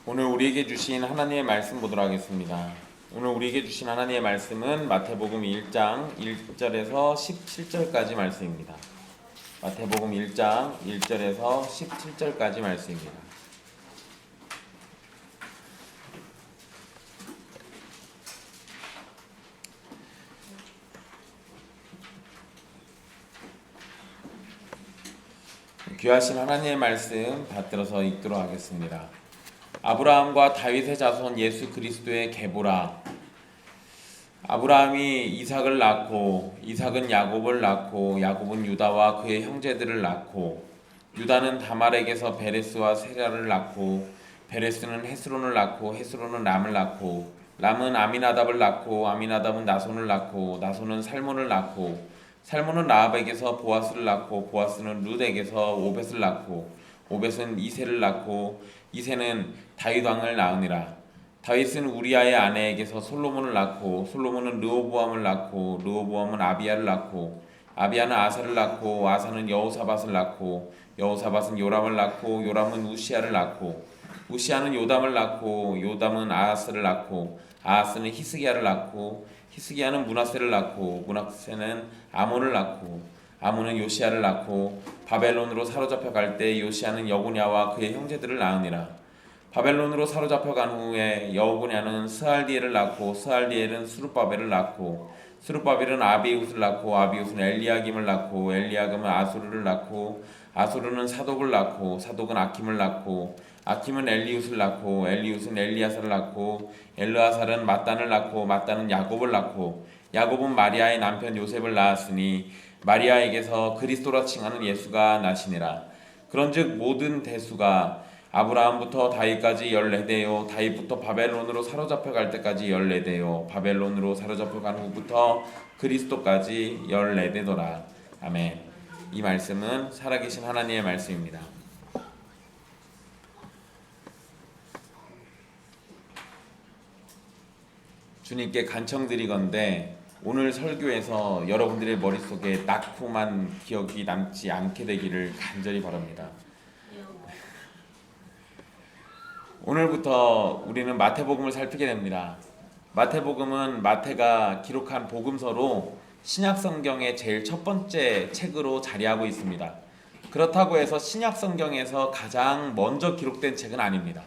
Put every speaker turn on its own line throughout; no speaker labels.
오늘 우리에게 주신 하나님의 말씀 보도록 하겠습니다. 오늘 우리에게 주신 하나님의 말씀은 마태복음 1장 1절에서 17절까지 말씀입니다. 마태복음 1장 1절에서 17절까지 말씀입니다. 귀하신 하나님의 말씀 받들어서 읽도록 하겠습니다. 아브라함과 다윗의 자손 예수 그리스도의 계보라. 아브라함이 이삭을 낳고 이삭은 야곱을 낳고 야곱은 유다와 그의 형제들을 낳고 유다는 다말에게서 베레스와 세라를 낳고 베레스는 헤스론을 낳고 헤스론은 람을 낳고 람은 아미나답을 낳고 아미나답은 나손을 낳고 나손은 살몬을 낳고 살몬은 라합에게서 보아스를 낳고 보아스는 룻에게서 오벳을 낳고 오벳은 이새를 낳고 이새는 다윗 왕을 낳으니라. 다윗은 우리아의 아내에게서 솔로몬을 낳고 솔로몬은 르호보암을 낳고 르호보암은 아비야를 낳고 아비야는 아사를 낳고 아사는 여호사밧을 낳고 여호사밧은 요람을 낳고 요람은 우시야를 낳고 우시야는 요담을 낳고 요담은 아하스를 낳고 아하스는 히스기야를 낳고 히스기야는 므낫세를 낳고 므낫세는 아몬을 낳고 아몬은 요시야를 낳고 바벨론으로 사로잡혀 갈 때 요시야는 여고냐와 그의 형제들을 낳으니라. 바벨론으로 사로잡혀 간 후에 여고냐는 스알디엘을 낳고 스알디엘은 스룹바벨을 낳고 스룹바벨은 아비웃을 낳고 아비웃은 엘리야김을 낳고 엘리야김은 아수르를 낳고 아수르는 사독을 낳고 사독은 아킴을 낳고 아킴은 엘리웃을 낳고 엘리웃은 엘리야사를 낳고 엘르아살은 mat단을 낳고 mat단은 야곱을 낳고 야곱은 마리아의 남편 요셉을 낳았으니 마리아에게서 그리스도라 칭하는 예수가 나시니라. 그런즉 모든 대수가 아브라함부터 다윗까지 14대요 다윗부터 바벨론으로 사로잡혀 갈 때까지 14대요 바벨론으로 사로잡혀 간 후부터 그리스도까지 14대더라. 아멘. 이 말씀은 살아계신 하나님의 말씀입니다. 주님께 간청드리건대 오늘 설교에서 여러분들의 머릿속에 낙후만 기억이 남지 않게 되기를 간절히 바랍니다. 오늘부터 우리는 마태복음을 살피게 됩니다. 마태복음은 마태가 기록한 복음서로 신약성경의 제일 첫 번째 책으로 자리하고 있습니다. 그렇다고 해서 신약성경에서 가장 먼저 기록된 책은 아닙니다.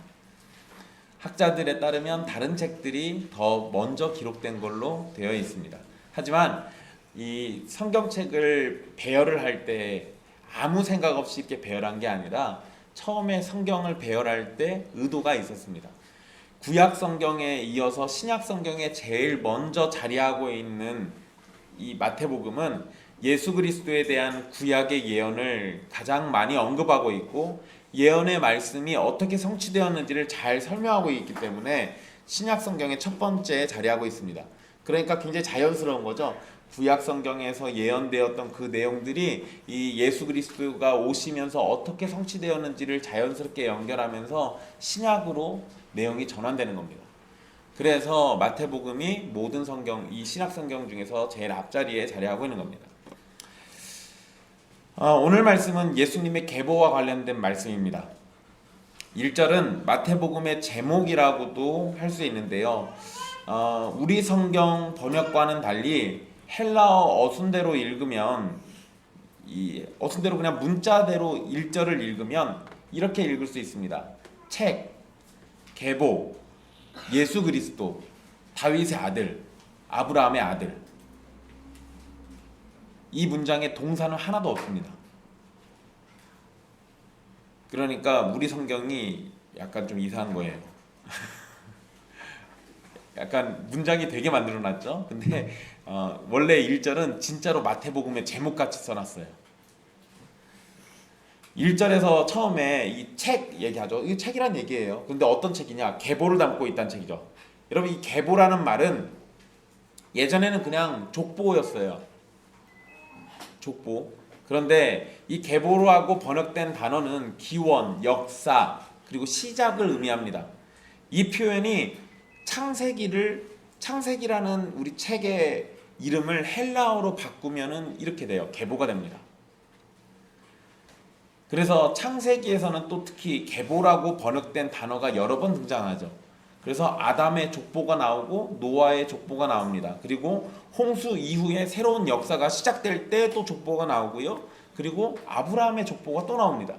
학자들에 따르면 다른 책들이 더 먼저 기록된 걸로 되어 있습니다. 하지만 이 성경책을 배열을 할 때 아무 생각 없이 이렇게 배열한 게 아니라 처음에 성경을 배열할 때 의도가 있었습니다. 구약 성경에 이어서 신약 성경에 제일 먼저 자리하고 있는 이 마태복음은 예수 그리스도에 대한 구약의 예언을 가장 많이 언급하고 있고 예언의 말씀이 어떻게 성취되었는지를 잘 설명하고 있기 때문에 신약 성경의 첫 번째에 자리하고 있습니다. 그러니까 굉장히 자연스러운 거죠. 구약 성경에서 예언되었던 그 내용들이 이 예수 그리스도가 오시면서 어떻게 성취되었는지를 자연스럽게 연결하면서 신약으로 내용이 전환되는 겁니다. 그래서 마태복음이 모든 성경, 이 신약 성경 중에서 제일 앞자리에 자리하고 있는 겁니다. 오늘 말씀은 예수님의 계보와 관련된 말씀입니다. 1절은 마태복음의 제목이라고도 할 수 있는데요. 우리 성경 번역과는 달리 헬라어 어순대로 읽으면 이 어순대로 그냥 문자대로 1절을 읽으면 이렇게 읽을 수 있습니다. 책, 계보, 예수 그리스도, 다윗의 아들, 아브라함의 아들. 이 문장에 동사는 하나도 없습니다. 그러니까 우리 성경이 약간 좀 이상한 거예요. 약간 문장이 되게 만들어놨죠. 근데 원래 1절은 진짜로 마태복음의 제목같이 써놨어요. 1절에서 처음에 이 책 얘기하죠. 이 책이란 얘기예요. 근데 어떤 책이냐? 계보를 담고 있다는 책이죠. 여러분, 이 계보라는 말은 예전에는 그냥 족보였어요. 족보. 그런데 이 계보라고 번역된 단어는 기원, 역사, 그리고 시작을 의미합니다. 이 표현이 창세기라는 우리 책의 이름을 헬라어로 바꾸면은 이렇게 돼요. 계보가 됩니다. 그래서 창세기에서는 또 특히 계보라고 번역된 단어가 여러 번 등장하죠. 그래서 아담의 족보가 나오고 노아의 족보가 나옵니다. 그리고 홍수 이후에 새로운 역사가 시작될 때 또 족보가 나오고요. 그리고 아브라함의 족보가 또 나옵니다.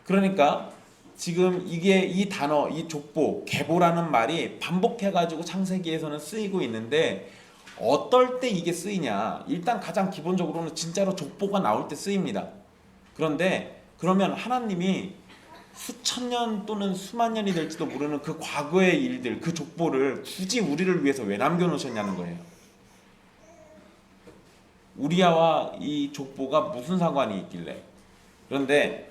그러니까 지금 이게 이 단어, 이 족보, 계보라는 말이 반복해가지고 창세기에서는 쓰이고 있는데 어떨 때 이게 쓰이냐? 일단 가장 기본적으로는 진짜로 족보가 나올 때 쓰입니다. 그런데 그러면 하나님이 수천 년 또는 수만 년이 될지도 모르는 그 과거의 일들, 그 족보를 굳이 우리를 위해서 왜 남겨놓으셨냐는 거예요. 우리와 이 족보가 무슨 상관이 있길래? 그런데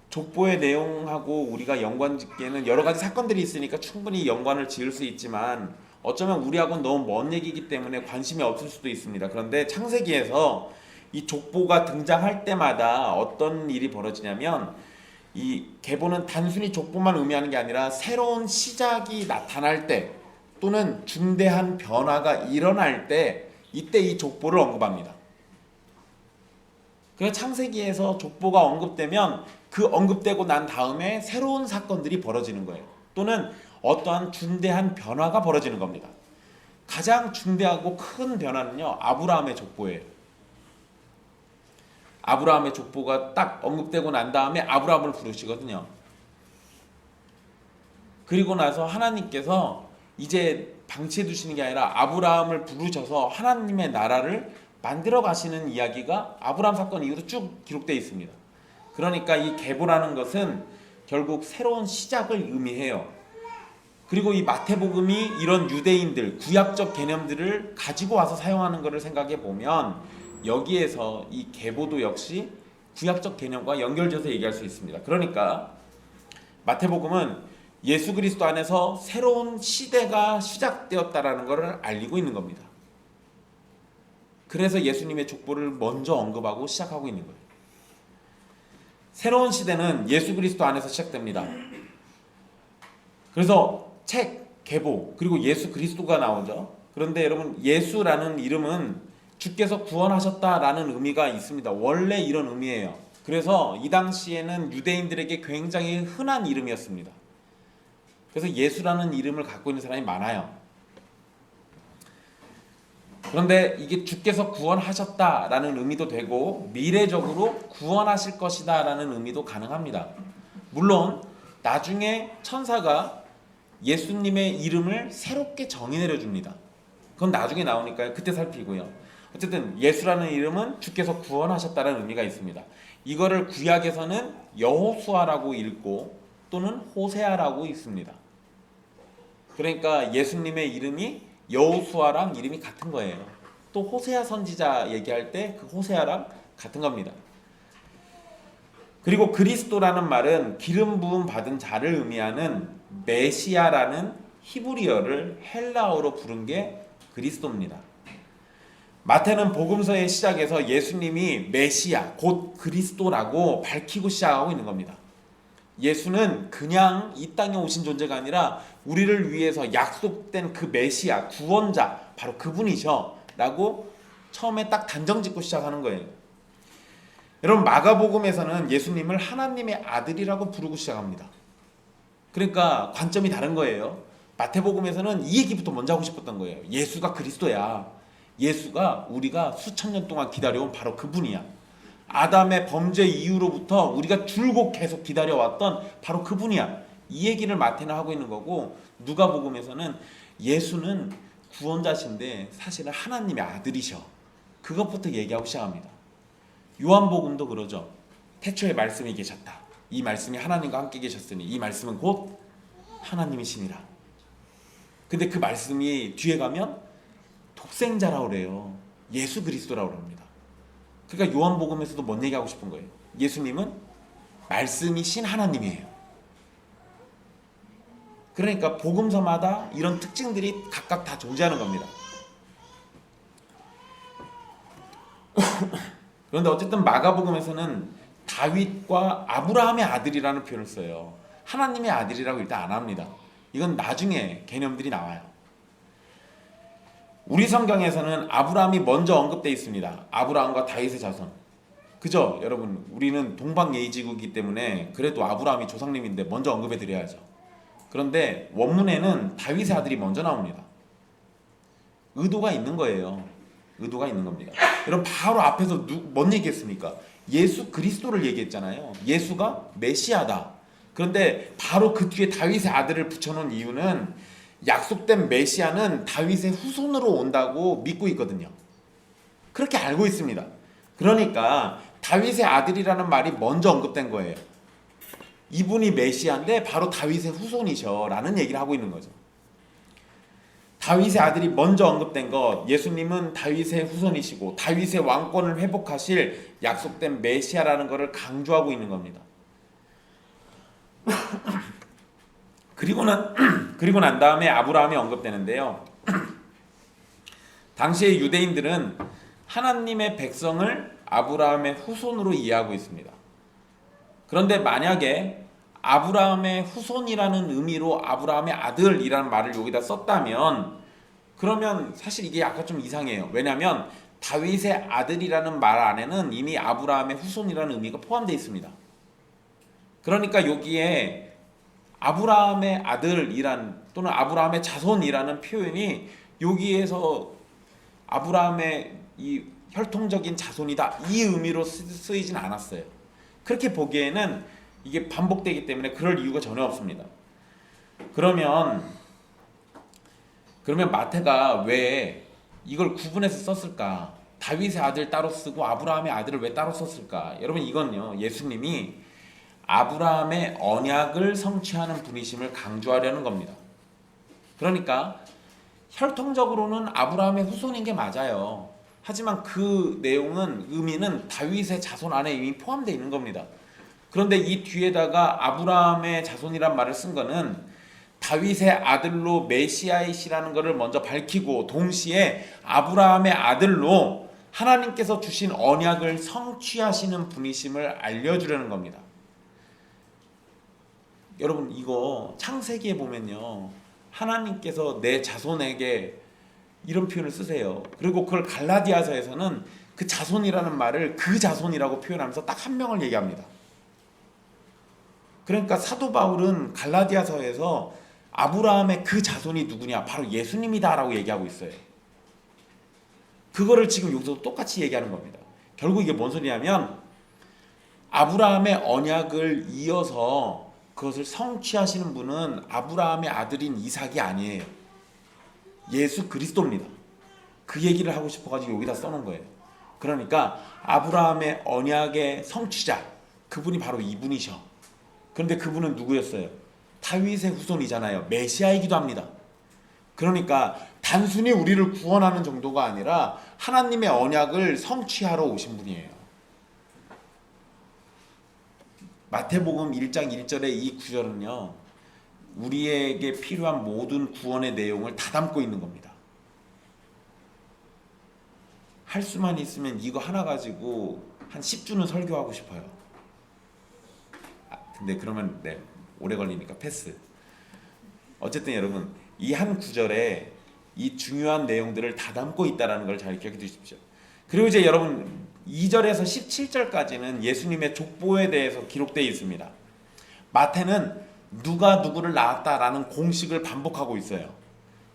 족보의 내용하고 우리가 연관짓기에는 여러 가지 사건들이 있으니까 충분히 연관을 지을 수 있지만 어쩌면 우리하고는 너무 먼 얘기이기 때문에 관심이 없을 수도 있습니다. 그런데 창세기에서 이 족보가 등장할 때마다 어떤 일이 벌어지냐면 이 계보는 단순히 족보만 의미하는 게 아니라 새로운 시작이 나타날 때 또는 중대한 변화가 일어날 때 이때 이 족보를 언급합니다. 그래서 창세기에서 족보가 언급되면 그 언급되고 난 다음에 새로운 사건들이 벌어지는 거예요. 또는 어떠한 중대한 변화가 벌어지는 겁니다. 가장 중대하고 큰 변화는요, 아브라함의 족보예요. 아브라함의 족보가 딱 언급되고 난 다음에 아브라함을 부르시거든요. 그리고 나서 하나님께서 이제 방치해 두시는 게 아니라 아브라함을 부르셔서 하나님의 나라를 만들어 가시는 이야기가 아브라함 사건 이후로 쭉 기록되어 있습니다. 그러니까 이 계보라는 것은 결국 새로운 시작을 의미해요. 그리고 이 마태복음이 이런 유대인들, 구약적 개념들을 가지고 와서 사용하는 것을 생각해 보면 여기에서 이 계보도 역시 구약적 개념과 연결져서 얘기할 수 있습니다. 그러니까 마태복음은 예수 그리스도 안에서 새로운 시대가 시작되었다라는 것을 알리고 있는 겁니다. 그래서 예수님의 족보를 먼저 언급하고 시작하고 있는 거예요. 새로운 시대는 예수 그리스도 안에서 시작됩니다. 그래서 책, 계보, 그리고 예수 그리스도가 나오죠. 그런데 여러분, 예수라는 이름은 주께서 구원하셨다라는 의미가 있습니다. 원래 이런 의미예요. 그래서 이 당시에는 유대인들에게 굉장히 흔한 이름이었습니다. 그래서 예수라는 이름을 갖고 있는 사람이 많아요. 그런데 이게 주께서 구원하셨다라는 의미도 되고 미래적으로 구원하실 것이다라는 의미도 가능합니다. 물론 나중에 천사가 예수님의 이름을 새롭게 정의 내려줍니다. 그건 나중에 나오니까요. 그때 살피고요. 어쨌든 예수라는 이름은 주께서 구원하셨다는 의미가 있습니다. 이거를 구약에서는 여호수아라고 읽고 또는 호세아라고 읽습니다. 그러니까 예수님의 이름이 여호수아랑 이름이 같은 거예요. 또 호세아 선지자 얘기할 때 그 호세아랑 같은 겁니다. 그리고 그리스도라는 말은 기름 부음 받은 자를 의미하는 메시아라는 히브리어를 헬라어로 부른 게 그리스도입니다. 마태는 복음서의 시작에서 예수님이 메시아 곧 그리스도라고 밝히고 시작하고 있는 겁니다. 예수는 그냥 이 땅에 오신 존재가 아니라 우리를 위해서 약속된 그 메시아, 구원자, 바로 그분이셔 라고 처음에 딱 단정 짓고 시작하는 거예요. 여러분, 마가복음에서는 예수님을 하나님의 아들이라고 부르고 시작합니다. 그러니까 관점이 다른 거예요. 마태복음에서는 이 얘기부터 먼저 하고 싶었던 거예요. 예수가 그리스도야. 예수가 우리가 수천 년 동안 기다려온 바로 그분이야. 아담의 범죄 이후로부터 우리가 줄곧 계속 기다려왔던 바로 그분이야. 이 얘기를 마태는 하고 있는 거고, 누가복음에서는 예수는 구원자신데 사실은 하나님의 아들이셔. 그것부터 얘기하고 시작합니다. 요한복음도 그러죠. 태초에 말씀이 계셨다. 이 말씀이 하나님과 함께 계셨으니 이 말씀은 곧 하나님이시니라. 근데 그 말씀이 뒤에 가면 독생자라고 그래요. 예수 그리스도라고 합니다. 그러니까 요한복음에서도 뭔 얘기하고 싶은 거예요? 예수님은 말씀이신 하나님이에요. 그러니까 복음서마다 이런 특징들이 각각 다 존재하는 겁니다. 그런데 어쨌든 마가복음에서는 다윗과 아브라함의 아들이라는 표현을 써요. 하나님의 아들이라고 일단 안 합니다. 이건 나중에 개념들이 나와요. 우리 성경에서는 아브라함이 먼저 언급되어 있습니다. 아브라함과 다윗의 자손. 그죠? 여러분, 우리는 동방예의지국이기 때문에 그래도 아브라함이 조상님인데 먼저 언급해 드려야죠. 그런데 원문에는 다윗의 아들이 먼저 나옵니다. 의도가 있는 거예요. 의도가 있는 겁니다. 여러분, 바로 앞에서 뭔 얘기했습니까? 예수 그리스도를 얘기했잖아요. 예수가 메시아다. 그런데 바로 그 뒤에 다윗의 아들을 붙여놓은 이유는 약속된 메시아는 다윗의 후손으로 온다고 믿고 있거든요. 그렇게 알고 있습니다. 그러니까 다윗의 아들이라는 말이 먼저 언급된 거예요. 이분이 메시아인데 바로 다윗의 후손이셔 라는 얘기를 하고 있는 거죠. 다윗의 아들이 먼저 언급된 것, 예수님은 다윗의 후손이시고 다윗의 왕권을 회복하실 약속된 메시아라는 것을 강조하고 있는 겁니다. 그리고 난 다음에 아브라함이 언급되는데요. 당시의 유대인들은 하나님의 백성을 아브라함의 후손으로 이해하고 있습니다. 그런데 만약에 아브라함의 후손이라는 의미로 아브라함의 아들이라는 말을 여기다 썼다면, 그러면 사실 이게 약간 좀 이상해요. 왜냐하면 다윗의 아들이라는 말 안에는 이미 아브라함의 후손이라는 의미가 포함되어 있습니다. 그러니까 여기에 아브라함의 아들이란 또는 아브라함의 자손이라는 표현이 여기에서 아브라함의 이 혈통적인 자손이다 이 의미로 쓰이진 않았어요. 그렇게 보기에는 이게 반복되기 때문에 그럴 이유가 전혀 없습니다. 그러면 마태가 왜 이걸 구분해서 썼을까? 다윗의 아들 따로 쓰고 아브라함의 아들을 왜 따로 썼을까? 여러분, 이건요, 예수님이 아브라함의 언약을 성취하는 분이심을 강조하려는 겁니다. 그러니까 혈통적으로는 아브라함의 후손인 게 맞아요. 하지만 그 내용은, 의미는 다윗의 자손 안에 이미 포함되어 있는 겁니다. 그런데 이 뒤에다가 아브라함의 자손이란 말을 쓴 거는 다윗의 아들로 메시아이시라는 것을 먼저 밝히고, 동시에 아브라함의 아들로 하나님께서 주신 언약을 성취하시는 분이심을 알려주려는 겁니다. 여러분, 이거 창세기에 보면요, 하나님께서 내 자손에게 이런 표현을 쓰세요. 그리고 그걸 갈라디아서에서는 그 자손이라는 말을 그 자손이라고 표현하면서 딱 한 명을 얘기합니다. 그러니까 사도 바울은 갈라디아서에서 아브라함의 그 자손이 누구냐? 바로 예수님이다 라고 얘기하고 있어요. 그거를 지금 여기서 똑같이 얘기하는 겁니다. 결국 이게 뭔 소리냐면 아브라함의 언약을 이어서 그것을 성취하시는 분은 아브라함의 아들인 이삭이 아니에요. 예수 그리스도입니다. 그 얘기를 하고 싶어가지고 여기다 써놓은 거예요. 그러니까 아브라함의 언약의 성취자, 그분이 바로 이분이셔. 그런데 그분은 누구였어요? 다윗의 후손이잖아요. 메시아이기도 합니다. 그러니까 단순히 우리를 구원하는 정도가 아니라 하나님의 언약을 성취하러 오신 분이에요. 마태복음 1장 1절의 이 구절은요, 우리에게 필요한 모든 구원의 내용을 다 담고 있는 겁니다. 할 수만 있으면 이거 하나 가지고 한 10주는 설교하고 싶어요. 근데 그러면 오래 걸리니까 패스. 어쨌든 여러분, 이 한 구절에 이 중요한 내용들을 다 담고 있다는 걸 잘 기억해 두십시오. 그리고 이제 여러분 2절에서 17절까지는 예수님의 족보에 대해서 기록되어 있습니다. 마태는 누가 누구를 낳았다라는 공식을 반복하고 있어요.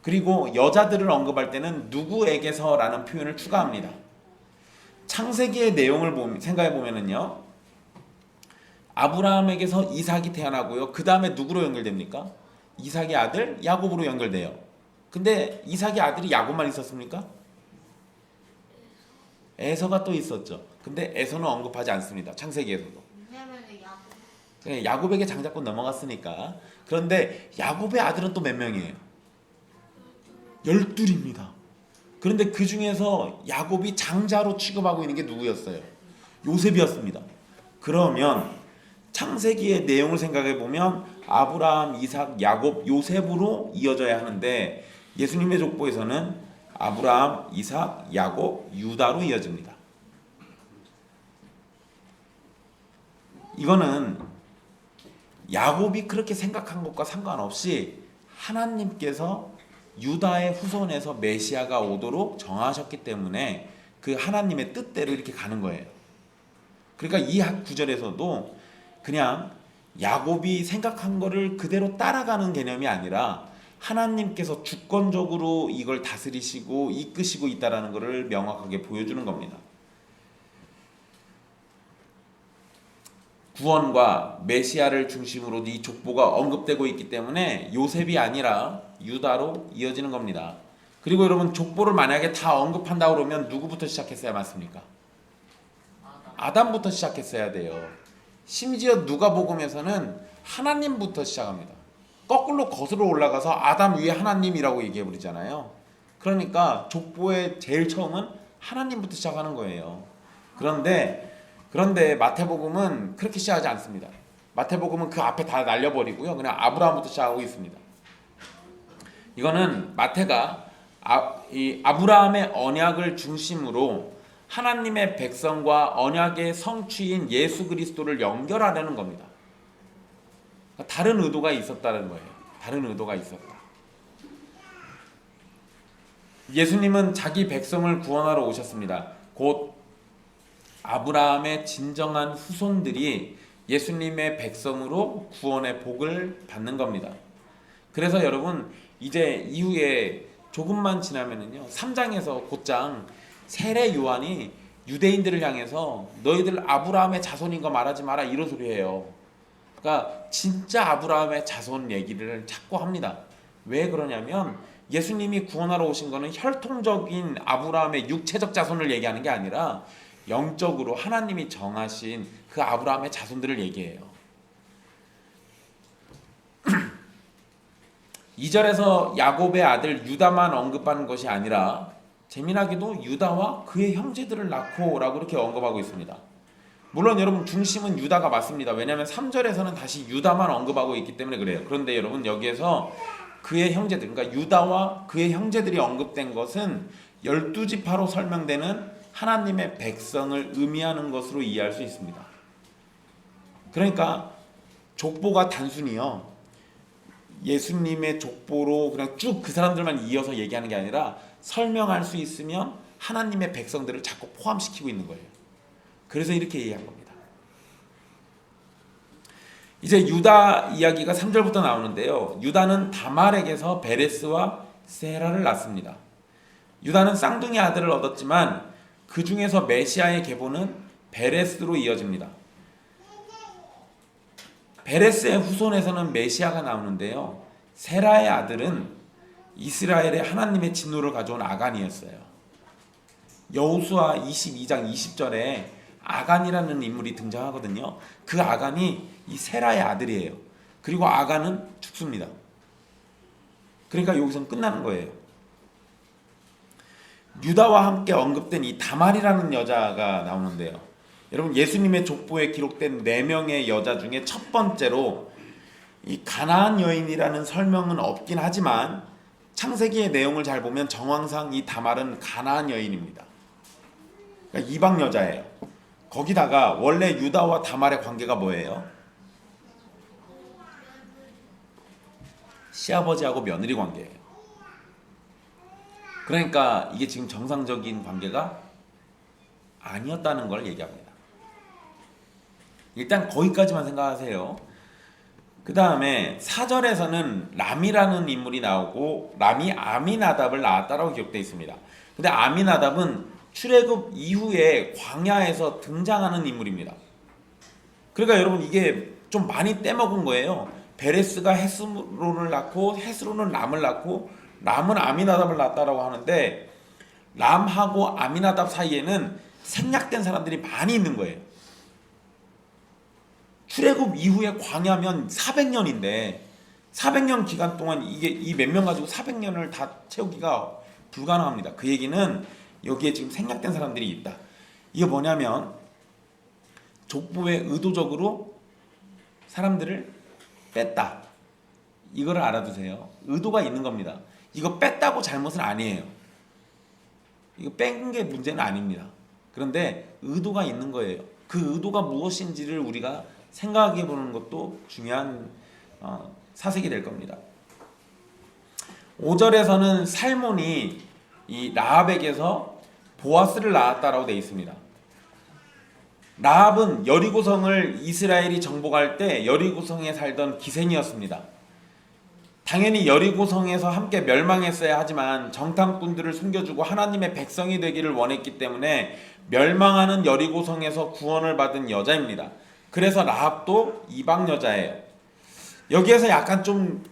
그리고 여자들을 언급할 때는 누구에게서라는 표현을 추가합니다. 창세기의 내용을 생각해 보면은요, 아브라함에게서 이삭이 태어나고요. 그 다음에 누구로 연결됩니까? 이삭의 아들 야곱으로 연결돼요. 근데 이삭의 아들이 야곱만 있었습니까? 에서가 또 있었죠. 근데 에서는 언급하지 않습니다. 창세기에서도. 야곱에게 장자권 넘어갔으니까. 그런데 야곱의 아들은 또 몇 명이에요? 12입니다. 그런데 그 중에서 야곱이 장자로 취급하고 있는 게 누구였어요? 요셉이었습니다. 그러면 창세기의 내용을 생각해 보면 아브라함, 이삭, 야곱, 요셉으로 이어져야 하는데 예수님의 족보에서는 아브라함, 이삭, 야곱, 유다로 이어집니다. 이거는 야곱이 그렇게 생각한 것과 상관없이 하나님께서 유다의 후손에서 메시아가 오도록 정하셨기 때문에 그 하나님의 뜻대로 이렇게 가는 거예요. 그러니까 이 구절에서도 그냥 야곱이 생각한 거를 그대로 따라가는 개념이 아니라 하나님께서 주권적으로 이걸 다스리시고 이끄시고 있다라는 것을 명확하게 보여주는 겁니다. 구원과 메시아를 중심으로 이 족보가 언급되고 있기 때문에 요셉이 아니라 유다로 이어지는 겁니다. 그리고 여러분, 족보를 만약에 다 언급한다 그러면 누구부터 시작했어야 맞습니까? 아담부터 시작했어야 돼요. 심지어 누가복음에서는 하나님부터 시작합니다. 거꾸로 거슬러 올라가서 아담 위에 하나님이라고 얘기해 버리잖아요. 그러니까 족보의 제일 처음은 하나님부터 시작하는 거예요. 그런데 마태복음은 그렇게 시작하지 않습니다. 마태복음은 그 앞에 다 날려버리고요, 그냥 아브라함부터 시작하고 있습니다. 이거는 마태가 이 아브라함의 언약을 중심으로 하나님의 백성과 언약의 성취인 예수 그리스도를 연결하려는 겁니다. 다른 의도가 있었다는 거예요. 다른 의도가 있었다. 예수님은 자기 백성을 구원하러 오셨습니다. 곧 아브라함의 진정한 후손들이 예수님의 백성으로 구원의 복을 받는 겁니다. 그래서 여러분, 이제 이후에 조금만 지나면은요, 3장에서 곧장 세례 요한이 유대인들을 향해서 너희들 아브라함의 자손인 거 말하지 마라, 이런 소리 해요. 그러니까 진짜 아브라함의 자손 얘기를 자꾸 합니다. 왜 그러냐면 예수님이 구원하러 오신 거는 혈통적인 아브라함의 육체적 자손을 얘기하는 게 아니라 영적으로 하나님이 정하신 그 아브라함의 자손들을 얘기해요. 2절에서 야곱의 아들 유다만 언급하는 것이 아니라 재미나게도 유다와 그의 형제들을 낳고 라고 이렇게 언급하고 있습니다. 물론 여러분, 중심은 유다가 맞습니다. 왜냐하면 3절에서는 다시 유다만 언급하고 있기 때문에 그래요. 그런데 여러분, 여기에서 그의 형제들, 그러니까 유다와 그의 형제들이 언급된 것은 12지파로 설명되는 하나님의 백성을 의미하는 것으로 이해할 수 있습니다. 그러니까 족보가 단순히요, 예수님의 족보로 그냥 쭉 그 사람들만 이어서 얘기하는 게 아니라 설명할 수 있으면 하나님의 백성들을 자꾸 포함시키고 있는 거예요. 그래서 이렇게 이해한 겁니다. 이제 유다 이야기가 3절부터 나오는데요, 유다는 다말에게서 베레스와 세라를 낳습니다. 유다는 쌍둥이 아들을 얻었지만 그 중에서 메시아의 계보는 베레스로 이어집니다. 베레스의 후손에서는 메시아가 나오는데요, 세라의 아들은 이스라엘의 하나님의 진노를 가져온 아간이었어요. 여호수아 22장 20절에 아간이라는 인물이 등장하거든요. 그 아간이 이 세라의 아들이에요. 그리고 아간은 죽습니다. 그러니까 여기서는 끝나는 거예요. 유다와 함께 언급된 이 다말이라는 여자가 나오는데요, 여러분, 예수님의 족보에 기록된 4명의 여자 중에 첫 번째로 이 가나안 여인이라는 설명은 없긴 하지만 창세기의 내용을 잘 보면 정황상 이 다말은 가나안 여인입니다. 그러니까 이방 여자예요. 거기다가 원래 유다와 다말의 관계가 뭐예요? 시아버지하고 며느리 관계예요. 그러니까 이게 지금 정상적인 관계가 아니었다는 걸 얘기합니다. 일단 거기까지만 생각하세요. 그 다음에 4절에서는 람이라는 인물이 나오고 람이 아미나답을 낳았다라고 기록되어 있습니다. 근데 아미나답은 출애굽 이후에 광야에서 등장하는 인물입니다. 그러니까 여러분, 이게 좀 많이 떼먹은 거예요. 베레스가 헤스론을 낳고 헤스론은 람을 낳고 람은 아미나답을 낳았다라고 하는데 람하고 아미나답 사이에는 생략된 사람들이 많이 있는 거예요. 출애굽 이후에 광야면 400년인데 400년 기간 동안 이게 이 몇 명 가지고 400년을 다 채우기가 불가능합니다. 그 얘기는 여기에 지금 생략된 사람들이 있다. 이게 뭐냐면 족보에 의도적으로 사람들을 뺐다. 이거를 알아두세요. 의도가 있는 겁니다. 이거 뺐다고 잘못은 아니에요. 이거 뺀 게 문제는 아닙니다. 그런데 의도가 있는 거예요. 그 의도가 무엇인지를 우리가 생각해 보는 것도 중요한 사색이 될 겁니다. 5절에서는 살몬이 이 라합에게서 보아스를 낳았다라고 되어 있습니다. 라합은 여리고성을 이스라엘이 정복할 때 여리고성에 살던 기생이었습니다. 당연히 여리고성에서 함께 멸망했어야 하지만 정탐꾼들을 숨겨주고 하나님의 백성이 되기를 원했기 때문에 멸망하는 여리고성에서 구원을 받은 여자입니다. 그래서 라합도 이방 여자예요. 여기에서 약간 좀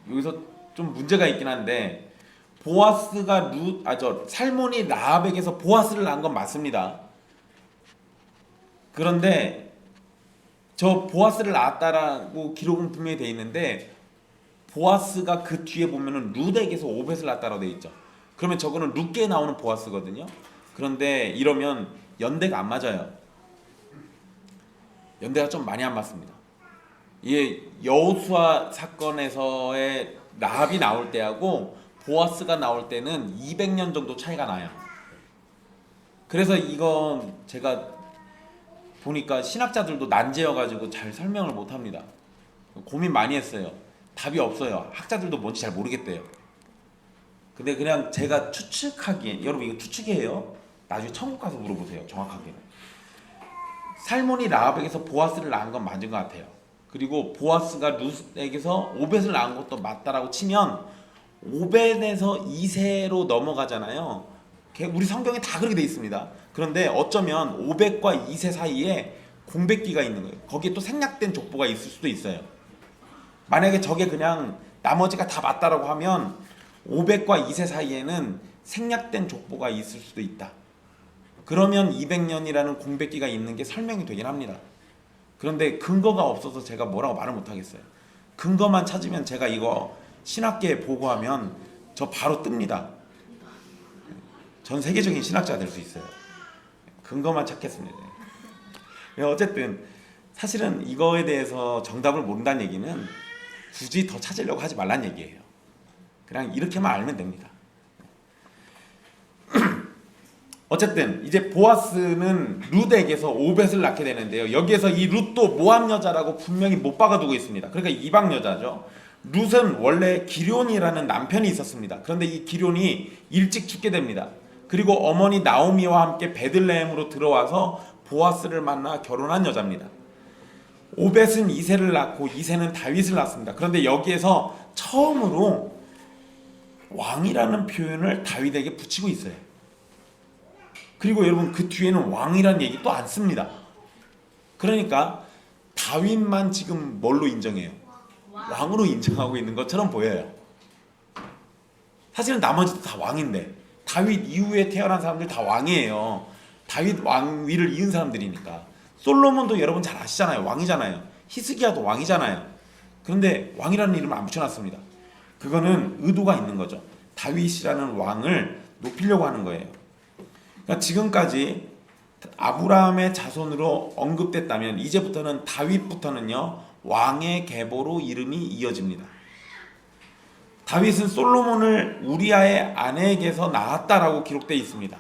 여기서 좀 문제가 있긴 한데, 보아스가 살몬이 라합에게서 보아스를 낳은 건 맞습니다. 그런데 저 보아스를 낳았다라고 기록은 분명히 돼 있는데, 보아스가 그 뒤에 보면은 룻에게서 오벳을 낳았다라고 돼 있죠. 그러면 저거는 룻기에 나오는 보아스거든요. 그런데 이러면 연대가 안 맞아요. 연대가 좀 많이 안 맞습니다. 이게 여호수아 사건에서의 라합이 나올 때하고 보아스가 나올 때는 200년 정도 차이가 나요. 그래서 이건 제가 보니까 신학자들도 난제여가지고 잘 설명을 못합니다. 고민 많이 했어요. 답이 없어요. 학자들도 뭔지 잘 모르겠대요. 근데 그냥 제가 추측하기엔, 여러분 이거 추측이에요. 나중에 천국 가서 물어보세요. 정확하게는. 살몬이 라합에게서 보아스를 낳은 건 맞은 것 같아요. 그리고 보아스가 룻에게서 오벳을 낳은 것도 맞다라고 치면 오벳에서 이세로 넘어가잖아요. 우리 성경에 다 그렇게 돼 있습니다. 그런데 어쩌면 오벳과 이세 사이에 공백기가 있는 거예요. 거기에 또 생략된 족보가 있을 수도 있어요. 만약에 저게 그냥 나머지가 다 맞다라고 하면 오벳과 이세 사이에는 생략된 족보가 있을 수도 있다. 그러면 200년이라는 공백기가 있는 게 설명이 되긴 합니다. 그런데 근거가 없어서 제가 뭐라고 말을 못하겠어요. 근거만 찾으면 제가 이거 신학계에 보고하면 저 바로 뜹니다. 전 세계적인 신학자 될 수 있어요. 근거만 찾겠습니다. 어쨌든 사실은 이거에 대해서 정답을 모른다는 얘기는 굳이 더 찾으려고 하지 말란 얘기예요. 그냥 이렇게만 알면 됩니다. 어쨌든 이제 보아스는 룻에게서 오벳을 낳게 되는데요. 여기에서 이 룻도 모압 여자라고 분명히 못 박아두고 있습니다. 그러니까 이방 여자죠. 룻은 원래 기럐이라는 남편이 있었습니다. 그런데 이 기럐이 일찍 죽게 됩니다. 그리고 어머니 나오미와 함께 베들레헴으로 들어와서 보아스를 만나 결혼한 여자입니다. 오벳은 이세를 낳고 이세는 다윗을 낳습니다. 그런데 여기에서 처음으로 왕이라는 표현을 다윗에게 붙이고 있어요. 그리고 여러분 그 뒤에는 왕이라는 얘기 또 안 씁니다. 그러니까 다윗만 지금 뭘로 인정해요? 왕으로 인정하고 있는 것처럼 보여요. 사실은 나머지도 다 왕인데, 다윗 이후에 태어난 사람들 다 왕이에요. 다윗 왕위를 이은 사람들이니까. 솔로몬도 여러분 잘 아시잖아요. 왕이잖아요. 히스기야도 왕이잖아요. 그런데 왕이라는 이름을 안 붙여놨습니다. 그거는 의도가 있는 거죠. 다윗이라는 왕을 높이려고 하는 거예요. 그러니까 지금까지 아브라함의 자손으로 언급됐다면 이제부터는 다윗부터는요 왕의 계보로 이름이 이어집니다. 다윗은 솔로몬을 우리아의 아내에게서 낳았다라고 기록되어 있습니다.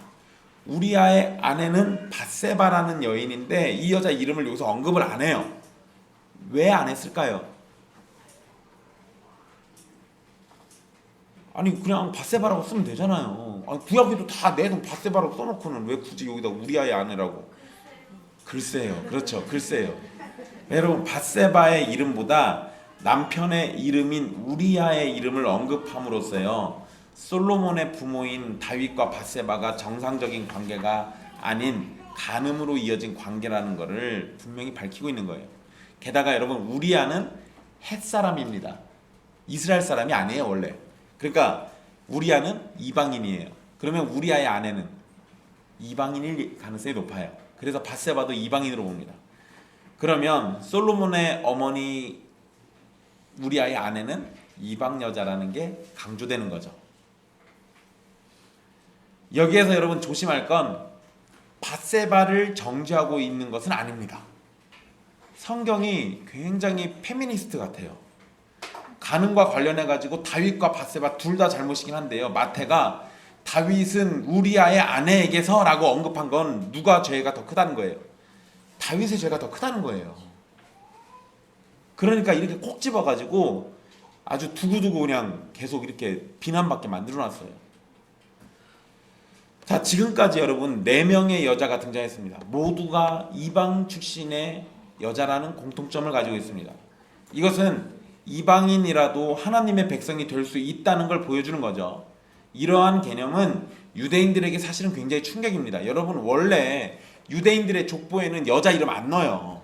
우리아의 아내는 밧세바라는 여인인데 이 여자 이름을 여기서 언급을 안 해요. 왜 안 했을까요? 아니 그냥 밧세바라고 쓰면 되잖아요. 아니, 구약에도 다 내동 밧세바라고 써놓고는 왜 굳이 여기다 우리아의 아내라고? 글쎄요. 그렇죠. 글쎄요. 여러분 밧세바의 이름보다 남편의 이름인 우리아의 이름을 언급함으로써요 솔로몬의 부모인 다윗과 밧세바가 정상적인 관계가 아닌 간음으로 이어진 관계라는 것을 분명히 밝히고 있는 거예요. 게다가 여러분 우리아는 헷 사람입니다. 이스라엘 사람이 아니에요 원래. 그러니까 우리아는 이방인이에요. 그러면 우리아의 아내는 이방인일 가능성이 높아요. 그래서 밧세바도 이방인으로 봅니다. 그러면 솔로몬의 어머니 우리아의 아내는 이방 여자라는 게 강조되는 거죠. 여기에서 여러분 조심할 건 밧세바를 정죄하고 있는 것은 아닙니다. 성경이 굉장히 페미니스트 같아요. 간음과 관련해 가지고 다윗과 밧세바 둘 다 잘못이긴 한데요. 마태가 다윗은 우리아의 아내에게서라고 언급한 건 누가 죄가 더 크다는 거예요. 다윗의 죄가 더 크다는 거예요. 그러니까 이렇게 콕 집어가지고 아주 두고두고 그냥 계속 이렇게 비난받게 만들어놨어요. 자, 지금까지 여러분 4명의 여자가 등장했습니다. 모두가 이방 출신의 여자라는 공통점을 가지고 있습니다. 이것은 이방인이라도 하나님의 백성이 될 수 있다는 걸 보여주는 거죠. 이러한 개념은 유대인들에게 사실은 굉장히 충격입니다. 여러분, 원래 유대인들의 족보에는 여자 이름 안 넣어요.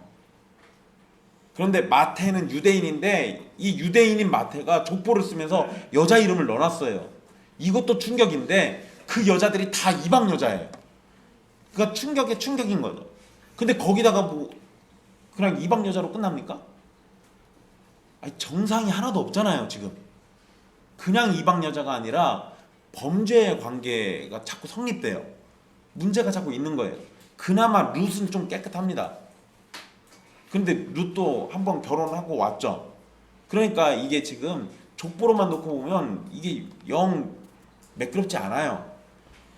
그런데 마태는 유대인인데 이 유대인인 마태가 족보를 쓰면서 여자 이름을 넣어놨어요. 이것도 충격인데 그 여자들이 다 이방 여자예요. 그러니까 충격인 거죠. 근데 거기다가 뭐 그냥 이방 여자로 끝납니까? 아니, 정상이 하나도 없잖아요. 지금 그냥 이방 여자가 아니라 범죄의 관계가 자꾸 성립돼요. 문제가 자꾸 있는 거예요. 그나마 룻은 좀 깨끗합니다. 근데 룻도 한번 결혼하고 왔죠. 그러니까 이게 지금 족보로만 놓고 보면 이게 영 매끄럽지 않아요.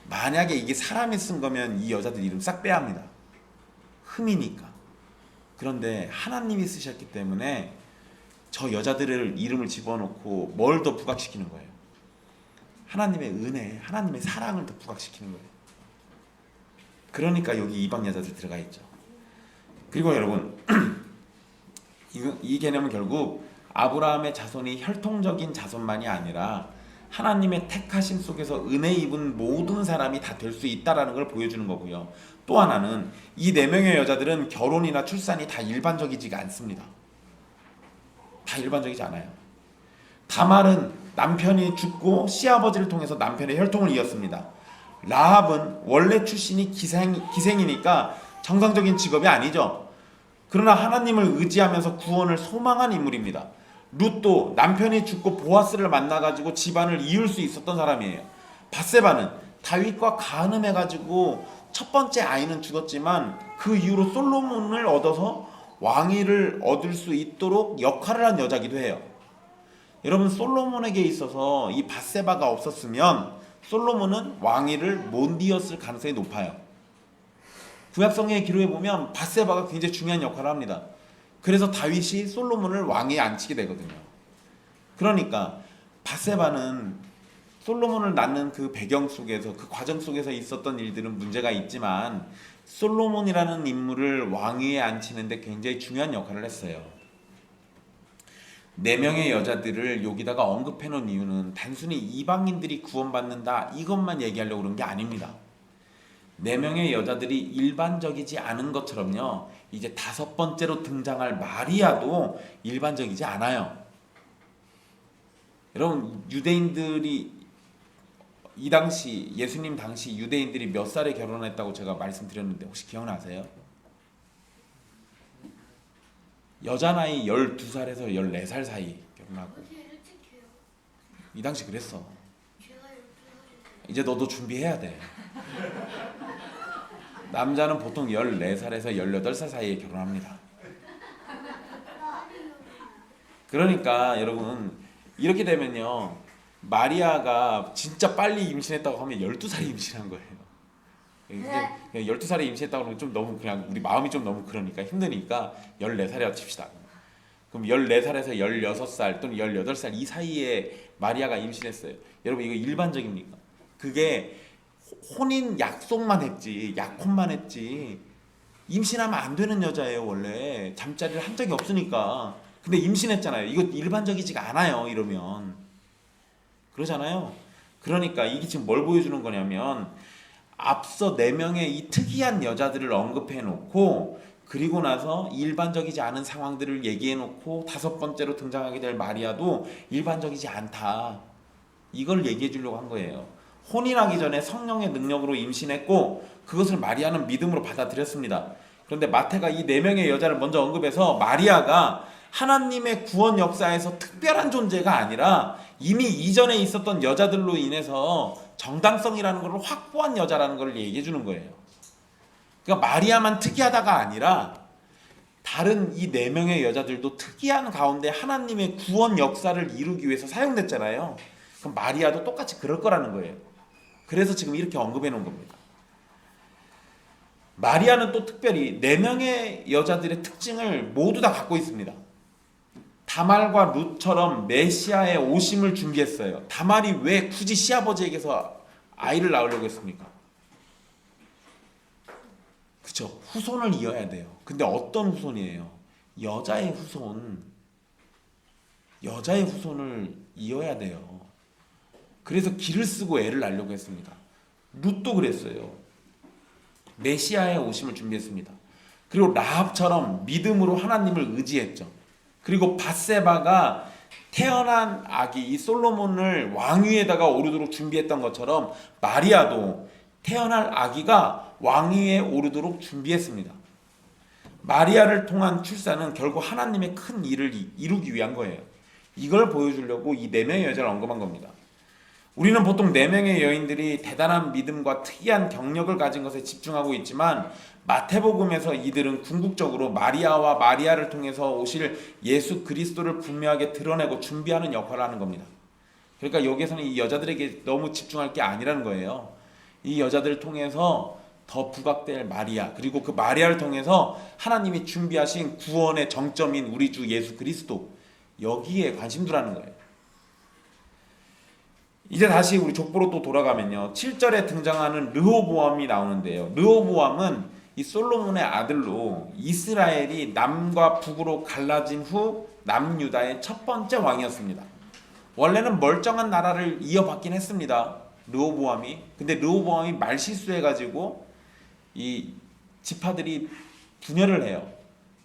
만약에 이게 사람이 쓴 거면 이 여자들 이름 싹 빼야 합니다. 흠이니까. 그런데 하나님이 쓰셨기 때문에 저 여자들을 이름을 집어넣고 뭘 더 부각시키는 거예요? 하나님의 은혜, 하나님의 사랑을 더 부각시키는 거예요. 그러니까 여기 이방 여자들 들어가 있죠. 그리고 여러분, 이 개념은 결국 아브라함의 자손이 혈통적인 자손만이 아니라 하나님의 택하심 속에서 은혜 입은 모든 사람이 다 될 수 있다라는 걸 보여주는 거고요. 또 하나는 이 4명의 여자들은 결혼이나 출산이 다 일반적이지가 않습니다. 다 일반적이지 않아요. 다말은 남편이 죽고 시아버지를 통해서 남편의 혈통을 이었습니다. 라합은 원래 출신이 기생이니까 정상적인 직업이 아니죠. 그러나 하나님을 의지하면서 구원을 소망한 인물입니다. 룻도 남편이 죽고 보아스를 만나가지고 집안을 이을 수 있었던 사람이에요. 밧세바는 다윗과 가늠해가지고 첫 번째 아이는 죽었지만 그 이후로 솔로몬을 얻어서 왕위를 얻을 수 있도록 역할을 한 여자기도 해요. 여러분, 솔로몬에게 있어서 이 밧세바가 없었으면 솔로몬은 왕위를 못 이었을 가능성이 높아요. 구약성경의 기록에 보면 밧세바가 굉장히 중요한 역할을 합니다. 그래서 다윗이 솔로몬을 왕위에 앉히게 되거든요. 그러니까 밧세바는 솔로몬을 낳는 그 배경 속에서, 그 과정 속에서 있었던 일들은 문제가 있지만 솔로몬이라는 인물을 왕위에 앉히는데 굉장히 중요한 역할을 했어요. 4명의 여자들을 여기다가 언급해 놓은 이유는 단순히 이방인들이 구원받는다 이것만 얘기하려고 그런 게 아닙니다. 4명의 여자들이 일반적이지 않은 것처럼요, 이제 5번째로 등장할 마리아도 일반적이지 않아요. 여러분, 유대인들이 이 당시, 예수님 당시 유대인들이 몇 살에 결혼했다고 제가 말씀드렸는데 혹시 기억나세요? 여자 나이 12살에서 14살 사이 결혼하고. 이 당시 그랬어. 이제 너도 준비해야 돼. 남자는 보통 14살에서 18살 사이에 결혼합니다. 그러니까 여러분, 이렇게 되면요, 마리아가 진짜 빨리 임신했다고 하면 12살에 임신한 거예요. 12살에 임신했다고 하면 좀 너무, 그냥 우리 마음이 좀 너무 그러니까 힘드니까 14살이라고 칩시다. 그럼 14살에서 16살 또는 18살 이 사이에 마리아가 임신했어요. 여러분, 이거 일반적입니까? 그게 혼인 약속만 했지, 약혼만 했지, 임신하면 안 되는 여자예요. 원래 잠자리를 한 적이 없으니까. 근데 임신했잖아요. 이거 일반적이지가 않아요. 이러면 그러잖아요. 그러니까 이게 지금 뭘 보여주는 거냐면, 앞서 4명의 이 특이한 여자들을 언급해 놓고, 그리고 나서 일반적이지 않은 상황들을 얘기해 놓고 5번째로 등장하게 될 마리아도 일반적이지 않다, 이걸 얘기해 주려고 한 거예요. 혼인하기 전에 성령의 능력으로 임신했고 그것을 마리아는 믿음으로 받아들였습니다. 그런데 마태가 이 4명의 여자를 먼저 언급해서 마리아가 하나님의 구원 역사에서 특별한 존재가 아니라 이미 이전에 있었던 여자들로 인해서 정당성이라는 걸 확보한 여자라는 걸 얘기해 주는 거예요. 그러니까 마리아만 특이하다가 아니라 다른 이 4명의 여자들도 특이한 가운데 하나님의 구원 역사를 이루기 위해서 사용됐잖아요. 그럼 마리아도 똑같이 그럴 거라는 거예요. 그래서 지금 이렇게 언급해 놓은 겁니다. 마리아는 또 특별히 4명의 여자들의 특징을 모두 다 갖고 있습니다. 다말과 룻처럼 메시아의 오심을 준비했어요. 다말이 왜 굳이 시아버지에게서 아이를 낳으려고 했습니까? 그쵸? 후손을 이어야 돼요. 근데 어떤 후손이에요? 여자의 후손. 여자의 후손을 이어야 돼요. 그래서 기를 쓰고 애를 낳으려고 했습니다. 룻도 그랬어요. 메시아의 오심을 준비했습니다. 그리고 라합처럼 믿음으로 하나님을 의지했죠. 그리고 밧세바가 태어난 아기 이 솔로몬을 왕위에다가 오르도록 준비했던 것처럼 마리아도 태어날 아기가 왕위에 오르도록 준비했습니다. 마리아를 통한 출산은 결국 하나님의 큰 일을 이루기 위한 거예요. 이걸 보여주려고 이 4명의 여자를 언급한 겁니다. 우리는 보통 4명의 여인들이 대단한 믿음과 특이한 경력을 가진 것에 집중하고 있지만 마태복음에서 이들은 궁극적으로 마리아와 마리아를 통해서 오실 예수 그리스도를 분명하게 드러내고 준비하는 역할을 하는 겁니다. 그러니까 여기에서는 이 여자들에게 너무 집중할 게 아니라는 거예요. 이 여자들을 통해서 더 부각될 마리아, 그리고 그 마리아를 통해서 하나님이 준비하신 구원의 정점인 우리 주 예수 그리스도, 여기에 관심 두라는 거예요. 이제 다시 우리 족보로 또 돌아가면요, 7절에 등장하는 르호보암이 나오는데요. 르호보암은 이 솔로몬의 아들로 이스라엘이 남과 북으로 갈라진 후 남유다의 첫 번째 왕이었습니다. 원래는 멀쩡한 나라를 이어받긴 했습니다, 르호보암이. 근데 르호보암이 말실수해가지고 이 지파들이 분열을 해요.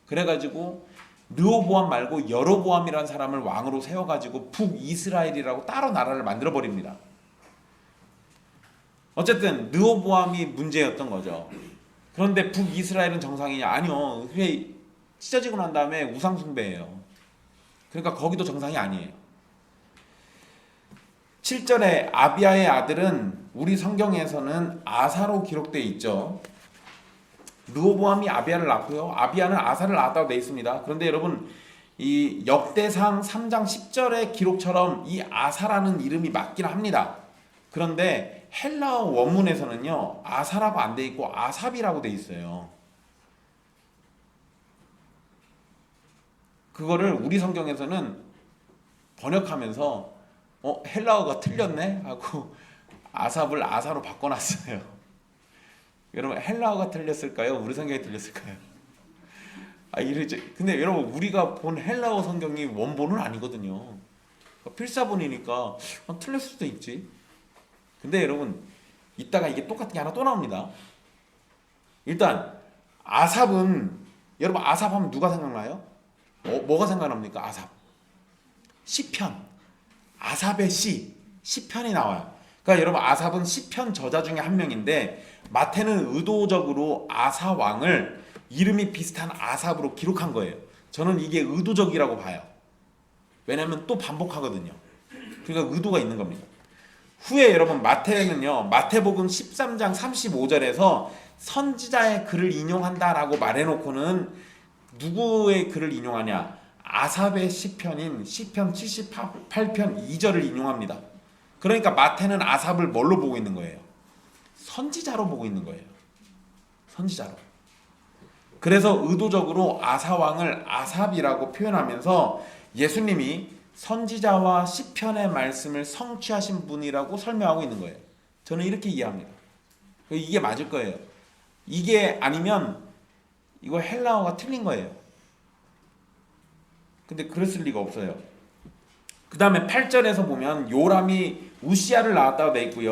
그래가지고 르호보암 말고 여로보암이라는 사람을 왕으로 세워가지고 북이스라엘이라고 따로 나라를 만들어버립니다. 어쨌든 르호보암이 문제였던 거죠. 그런데 북이스라엘은 정상이냐? 아니요. 회 찢어지고 난 다음에 우상숭배예요. 그러니까 거기도 정상이 아니에요. 7절에 아비야의 아들은 우리 성경에서는 아사로 기록되어 있죠. 르호보암이 아비야를 낳고요, 아비야는 아사를 낳았다고 되어 있습니다. 그런데 여러분, 이 역대상 3장 10절의 기록처럼 이 아사라는 이름이 맞긴 합니다. 그런데 헬라어 원문에서는요, 아사라고 안 돼 있고 아삽이라고 돼 있어요. 그거를 우리 성경에서는 번역하면서 헬라어가 틀렸네 하고 아삽을 아사로 바꿔놨어요. 여러분, 헬라어가 틀렸을까요? 우리 성경이 틀렸을까요? 근데 여러분, 우리가 본 헬라어 성경이 원본은 아니거든요. 필사본이니까 틀릴 수도 있지. 근데 여러분, 이따가 이게 똑같은 게 하나 또 나옵니다. 일단 아삽은, 여러분 아삽 하면 누가 생각나요? 뭐가 생각납니까? 아삽. 시편. 아삽의 시편이 나와요. 그러니까 여러분, 아삽은 시편 저자 중에 한 명인데 마태는 의도적으로 아사 왕을 이름이 비슷한 아삽으로 기록한 거예요. 저는 이게 의도적이라고 봐요. 왜냐하면 또 반복하거든요. 그러니까 의도가 있는 겁니다. 후에 여러분, 마태는요, 마태복음 13장 35절에서 선지자의 글을 인용한다라고 말해놓고는 누구의 글을 인용하냐? 아삽의 시편인 시편 78편 2절을 인용합니다. 그러니까 마태는 아삽을 뭘로 보고 있는 거예요? 선지자로 보고 있는 거예요. 선지자로. 그래서 의도적으로 아사왕을 아삽이라고 표현하면서 예수님이 선지자와 시편의 말씀을 성취하신 분이라고 설명하고 있는 거예요. 저는 이렇게 이해합니다. 이게 맞을 거예요. 이게 아니면 이거 헬라어가 틀린 거예요. 근데 그랬을 리가 없어요. 그 다음에 8절에서 보면 요람이 우시야를 낳았다고 되어 있고요.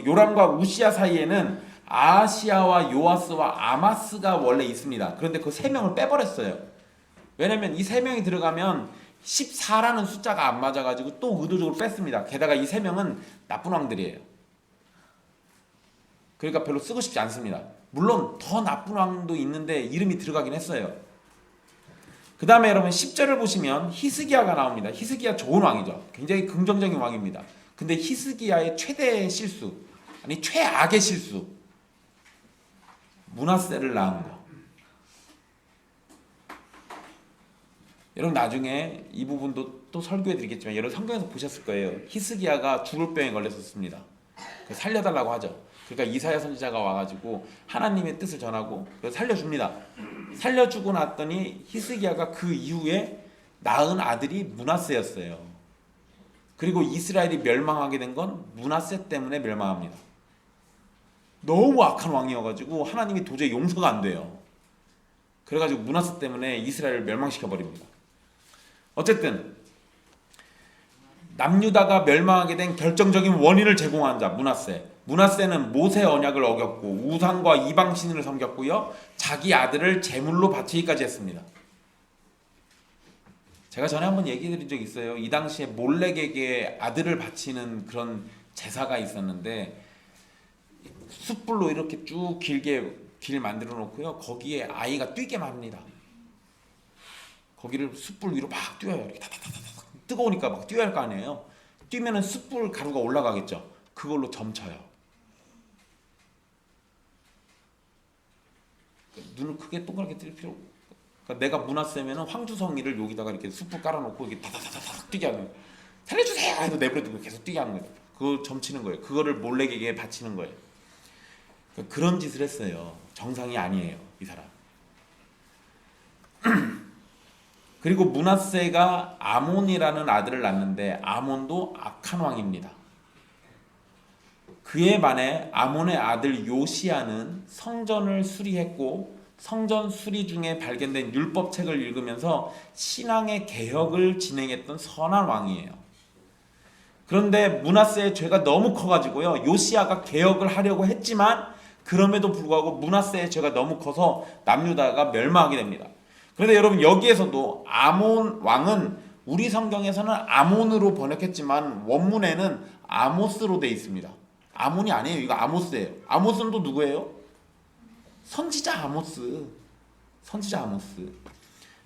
요람과 우시야 사이에는 아하시야와 요아스와 아마스가 원래 있습니다. 그런데 그 3명을 빼버렸어요. 왜냐면 이 3명이 들어가면 14라는 숫자가 안 맞아가지고 또 의도적으로 뺐습니다. 게다가 이 3명은 나쁜 왕들이에요. 그러니까 별로 쓰고 싶지 않습니다. 물론 더 나쁜 왕도 있는데 이름이 들어가긴 했어요. 그 다음에 여러분 10절을 보시면 히스기야가 나옵니다. 히스기야 좋은 왕이죠. 굉장히 긍정적인 왕입니다. 근데 히스기야의 최대의 실수, 아니 최악의 실수, 므낫세를 낳은 거. 여러분, 나중에 이 부분도 또 설교해 드리겠지만 여러분 성경에서 보셨을 거예요. 히스기야가 죽을 병에 걸렸었습니다. 살려달라고 하죠. 그러니까 이사야 선지자가 와가지고 하나님의 뜻을 전하고 살려줍니다. 살려주고 났더니 히스기야가 그 이후에 낳은 아들이 므낫세였어요. 그리고 이스라엘이 멸망하게 된 건 므낫세 때문에 멸망합니다. 너무 악한 왕이어가지고 하나님이 도저히 용서가 안 돼요. 그래가지고 므낫세 때문에 이스라엘을 멸망시켜버립니다. 어쨌든 남유다가 멸망하게 된 결정적인 원인을 제공한 자 므낫세. 므낫세는 모세 언약을 어겼고 우상과 이방신을 섬겼고요, 자기 아들을 제물로 바치기까지 했습니다. 제가 전에 한번 얘기드린 적이 있어요. 이 당시에 몰렉에게 아들을 바치는 그런 제사가 있었는데, 숯불로 이렇게 쭉 길게 길 만들어 놓고요, 거기에 아이가 뛰게만 합니다. 거기를 숯불 위로 막 뛰어요. 이렇게 다다다다다. 뜨거우니까 막 뛰어야 할 거 아니에요. 뛰면은 숯불 가루가 올라가겠죠. 그걸로 점쳐요. 눈을 크게 동그랗게 뜰 필요. 그러니까 내가 므낫세면은 황주성이를 여기다가 이렇게 숯불 깔아놓고 이렇게 다다다다닥 뛰게 하는 거예요. 살려주세요! 해도 내버려두고 계속 뛰게 하는 거예요. 그거 점치는 거예요. 그거를 몰렉에게 바치는 거예요. 그러니까 그런 짓을 했어요. 정상이 아니에요, 이 사람. 그리고 므낫세가 아몬이라는 아들을 낳는데, 아몬도 악한 왕입니다. 그에 반해 아몬의 아들 요시야는 성전을 수리했고, 성전 수리 중에 발견된 율법책을 읽으면서 신앙의 개혁을 진행했던 선한 왕이에요. 그런데 므낫세의 죄가 너무 커가지고요, 요시야가 개혁을 하려고 했지만 그럼에도 불구하고 므낫세의 죄가 너무 커서 남유다가 멸망하게 됩니다. 그런데 여러분, 여기에서도 아몬 왕은 우리 성경에서는 아몬으로 번역했지만 원문에는 아모스로 되어 있습니다. 아몬이 아니에요. 이거 아모스예요. 아모스는 또 누구예요? 선지자 아모스. 선지자 아모스.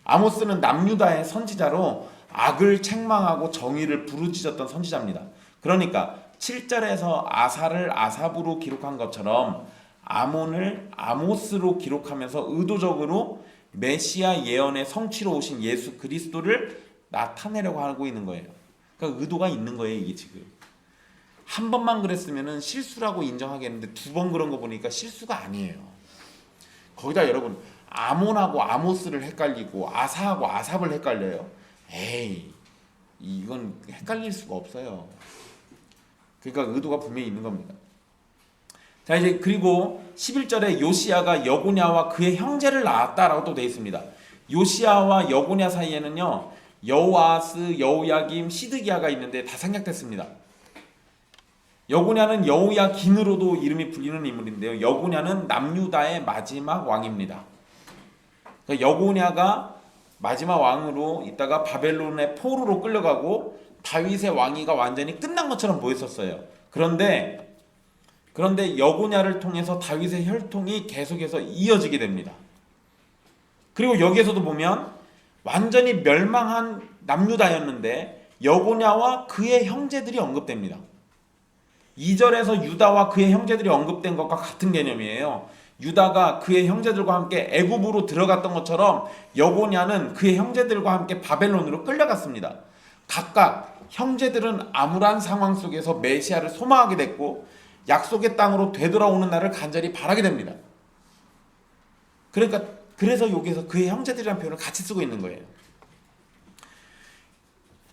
아모스는 남유다의 선지자로 악을 책망하고 정의를 부르짖었던 선지자입니다. 그러니까 7절에서 아사를 아삽으로 기록한 것처럼 아몬을 아모스로 기록하면서 의도적으로 메시아 예언의 성취로 오신 예수 그리스도를 나타내려고 하고 있는 거예요. 그러니까 의도가 있는 거예요, 이게 지금. 한 번만 그랬으면 실수라고 인정하겠는데 두 번 그런 거 보니까 실수가 아니에요. 거기다 여러분, 아몬하고 아모스를 헷갈리고 아사하고 아삽을 헷갈려요. 에이, 이건 헷갈릴 수가 없어요. 그러니까 의도가 분명히 있는 겁니다. 자, 이제 그리고 11절에 요시야가 여고냐와 그의 형제를 낳았다라고 또 되어 있습니다. 요시야와 여고냐 사이에는요, 여호아스, 여호야김, 시드기야가 있는데 다 생략됐습니다. 여고냐는 여호야긴으로도 이름이 불리는 인물인데요, 여고냐는 남유다의 마지막 왕입니다. 그러니까 여고냐가 마지막 왕으로 있다가 바벨론의 포로로 끌려가고 다윗의 왕위가 완전히 끝난 것처럼 보였었어요. 그런데 여고냐를 통해서 다윗의 혈통이 계속해서 이어지게 됩니다. 그리고 여기에서도 보면 완전히 멸망한 남유다였는데 여고냐와 그의 형제들이 언급됩니다. 2절에서 유다와 그의 형제들이 언급된 것과 같은 개념이에요. 유다가 그의 형제들과 함께 애굽으로 들어갔던 것처럼 여고냐는 그의 형제들과 함께 바벨론으로 끌려갔습니다. 각각 형제들은 암울한 상황 속에서 메시아를 소망하게 됐고 약속의 땅으로 되돌아오는 날을 간절히 바라게 됩니다. 그래서 여기서 그의 형제들이라는 표현을 같이 쓰고 있는 거예요.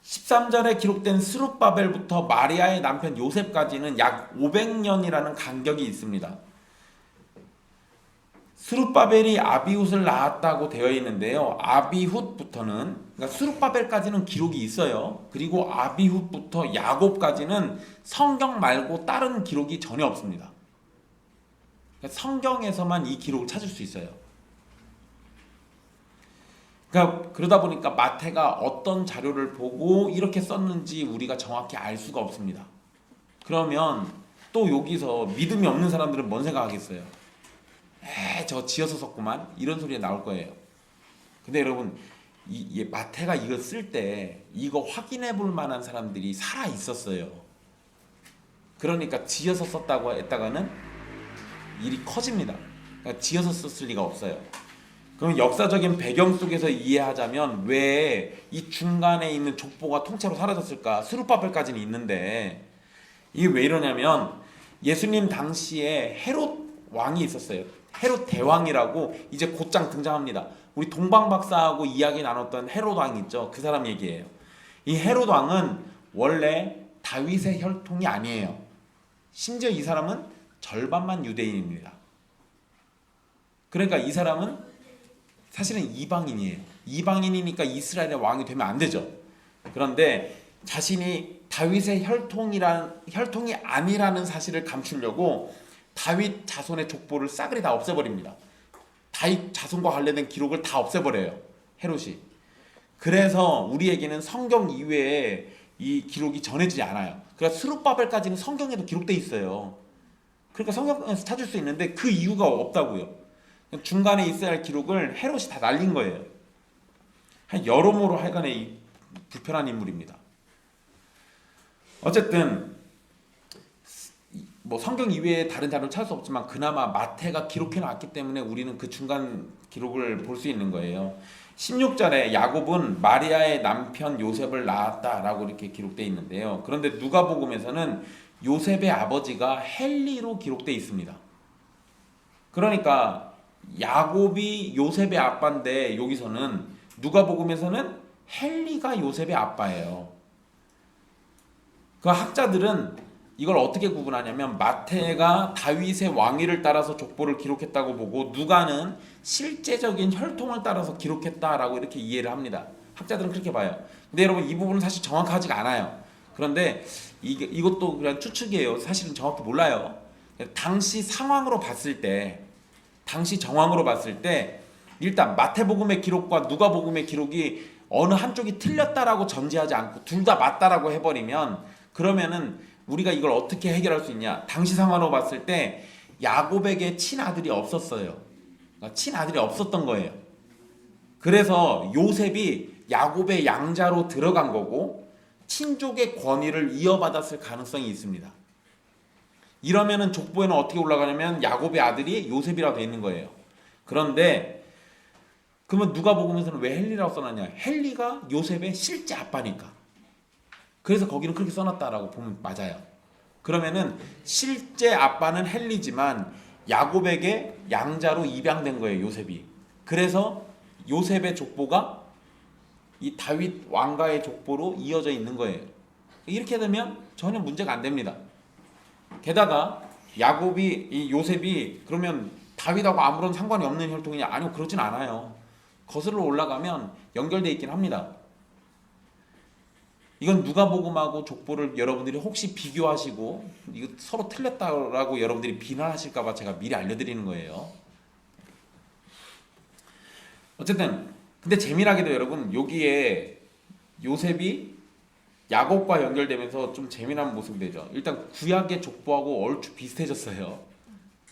13절에 기록된 스룹바벨부터 마리아의 남편 요셉까지는 약 500년이라는 간격이 있습니다. 스룹바벨이 아비훗을 낳았다고 되어 있는데요, 아비훗부터는, 그러니까 스룹바벨까지는 기록이 있어요. 그리고 아비훗부터 야곱까지는 성경 말고 다른 기록이 전혀 없습니다. 그러니까 성경에서만 이 기록을 찾을 수 있어요. 그러다 보니까 마태가 어떤 자료를 보고 이렇게 썼는지 우리가 정확히 알 수가 없습니다. 그러면 또 여기서 믿음이 없는 사람들은 뭔 생각하겠어요? 저거 지어서 썼구만, 이런 소리가 나올 거예요. 근데 여러분, 마태가 이거 쓸 때 이거 확인해 볼 만한 사람들이 살아 있었어요. 그러니까 지어서 썼다고 했다가는 일이 커집니다. 그러니까 지어서 썼을 리가 없어요. 그럼 역사적인 배경 속에서 이해하자면 왜 이 중간에 있는 족보가 통째로 사라졌을까? 스룹바벨까지는 있는데 이게 왜 이러냐면, 예수님 당시에 헤롯 왕이 있었어요. 헤롯 대왕이라고 이제 곧장 등장합니다. 우리 동방박사하고 이야기 나눴던 헤롯 왕 있죠? 그 사람 얘기예요. 이 헤롯 왕은 원래 다윗의 혈통이 아니에요. 심지어 이 사람은 절반만 유대인입니다. 그러니까 이 사람은 사실은 이방인이에요. 이방인이니까 이스라엘의 왕이 되면 안 되죠. 그런데 자신이 다윗의 혈통이 아니라는 사실을 감추려고 다윗 자손의 족보를 싸그리 다 없애버립니다. 다윗 자손과 관련된 기록을 다 없애버려요, 헤롯이. 그래서 우리에게는 성경 이외에 이 기록이 전해지지 않아요. 그러니까 스룹바벨까지는 성경에도 기록돼 있어요. 그러니까 성경에서 찾을 수 있는데 그 이유가 없다고요. 중간에 있어야 할 기록을 헤롯이 다 날린 거예요. 여러모로 하여간에 불편한 인물입니다. 어쨌든 뭐 성경 이외에 다른 자료를 찾을 수 없지만 그나마 마태가 기록해 놨기 때문에 우리는 그 중간 기록을 볼 수 있는 거예요. 16절에 야곱은 마리아의 남편 요셉을 낳았다라고 이렇게 기록되어 있는데요. 그런데 누가복음에서는 요셉의 아버지가 헬리로 기록되어 있습니다. 그러니까 야곱이 요셉의 아빠인데 여기서는 누가복음에서는 헬리가 요셉의 아빠예요. 그 학자들은 이걸 어떻게 구분하냐면 마태가 다윗의 왕위를 따라서 족보를 기록했다고 보고 누가는 실제적인 혈통을 따라서 기록했다라고 이렇게 이해를 합니다. 학자들은 그렇게 봐요. 근데 여러분 이 부분은 사실 정확하지가 않아요. 그런데 이것도 그냥 추측이에요. 사실은 정확히 몰라요. 당시 상황으로 봤을 때, 당시 정황으로 봤을 때 일단 마태복음의 기록과 누가복음의 기록이 어느 한쪽이 틀렸다라고 전제하지 않고 둘 다 맞다라고 해버리면 그러면은 우리가 이걸 어떻게 해결할 수 있냐? 당시 상황으로 봤을 때 야곱에게 친아들이 없었어요. 그러니까 친아들이 없었던 거예요. 그래서 요셉이 야곱의 양자로 들어간 거고 친족의 권위를 이어받았을 가능성이 있습니다. 이러면은 족보에는 어떻게 올라가냐면 야곱의 아들이 요셉이라고 되어 있는 거예요. 그런데 그러면 누가복음에서는 왜 헬리라고 써놨냐? 헬리가 요셉의 실제 아빠니까. 그래서 거기는 그렇게 써놨다라고 보면 맞아요. 그러면은 실제 아빠는 헬리지만 야곱에게 양자로 입양된 거예요, 요셉이. 그래서 요셉의 족보가 이 다윗 왕가의 족보로 이어져 있는 거예요. 이렇게 되면 전혀 문제가 안 됩니다. 게다가 이 요셉이 그러면 다윗하고 아무런 상관이 없는 혈통이냐? 아니요, 그렇진 않아요. 거슬러 올라가면 연결되어 있긴 합니다. 이건 누가복음하고 족보를 여러분들이 혹시 비교하시고 이거 서로 틀렸다라고 여러분들이 비난하실까봐 제가 미리 알려드리는 거예요. 어쨌든 근데 재미나게도 여러분 여기에 요셉이 야곱과 연결되면서 좀 재미난 모습이 되죠. 일단 구약의 족보하고 얼추 비슷해졌어요.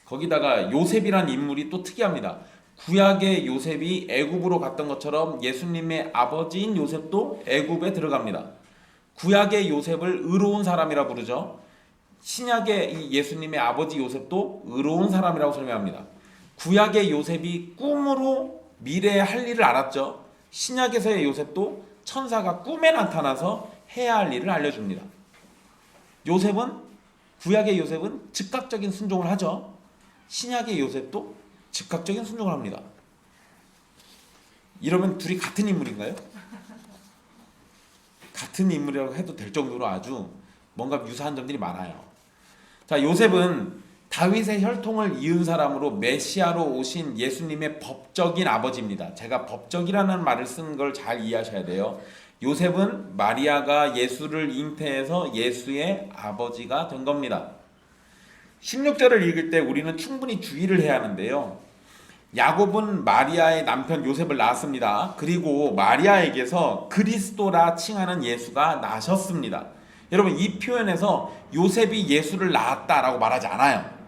거기다가 요셉이란 인물이 또 특이합니다. 구약의 요셉이 애굽으로 갔던 것처럼 예수님의 아버지인 요셉도 애굽에 들어갑니다. 구약의 요셉을 의로운 사람이라 부르죠. 신약의 이 예수님의 아버지 요셉도 의로운 사람이라고 설명합니다. 구약의 요셉이 꿈으로 미래에 할 일을 알았죠. 신약에서의 요셉도 천사가 꿈에 나타나서 해야 할 일을 알려줍니다. 구약의 요셉은 즉각적인 순종을 하죠. 신약의 요셉도 즉각적인 순종을 합니다. 이러면 둘이 같은 인물인가요? 같은 인물이라고 해도 될 정도로 아주 뭔가 유사한 점들이 많아요. 자, 요셉은 다윗의 혈통을 이은 사람으로 메시아로 오신 예수님의 법적인 아버지입니다. 제가 법적이라는 말을 쓴 걸 잘 이해하셔야 돼요. 요셉은 마리아가 예수를 잉태해서 예수의 아버지가 된 겁니다. 16절을 읽을 때 우리는 충분히 주의를 해야 하는데요. 야곱은 마리아의 남편 요셉을 낳았습니다. 그리고 마리아에게서 그리스도라 칭하는 예수가 나셨습니다. 여러분 이 표현에서 요셉이 예수를 낳았다라고 말하지 않아요.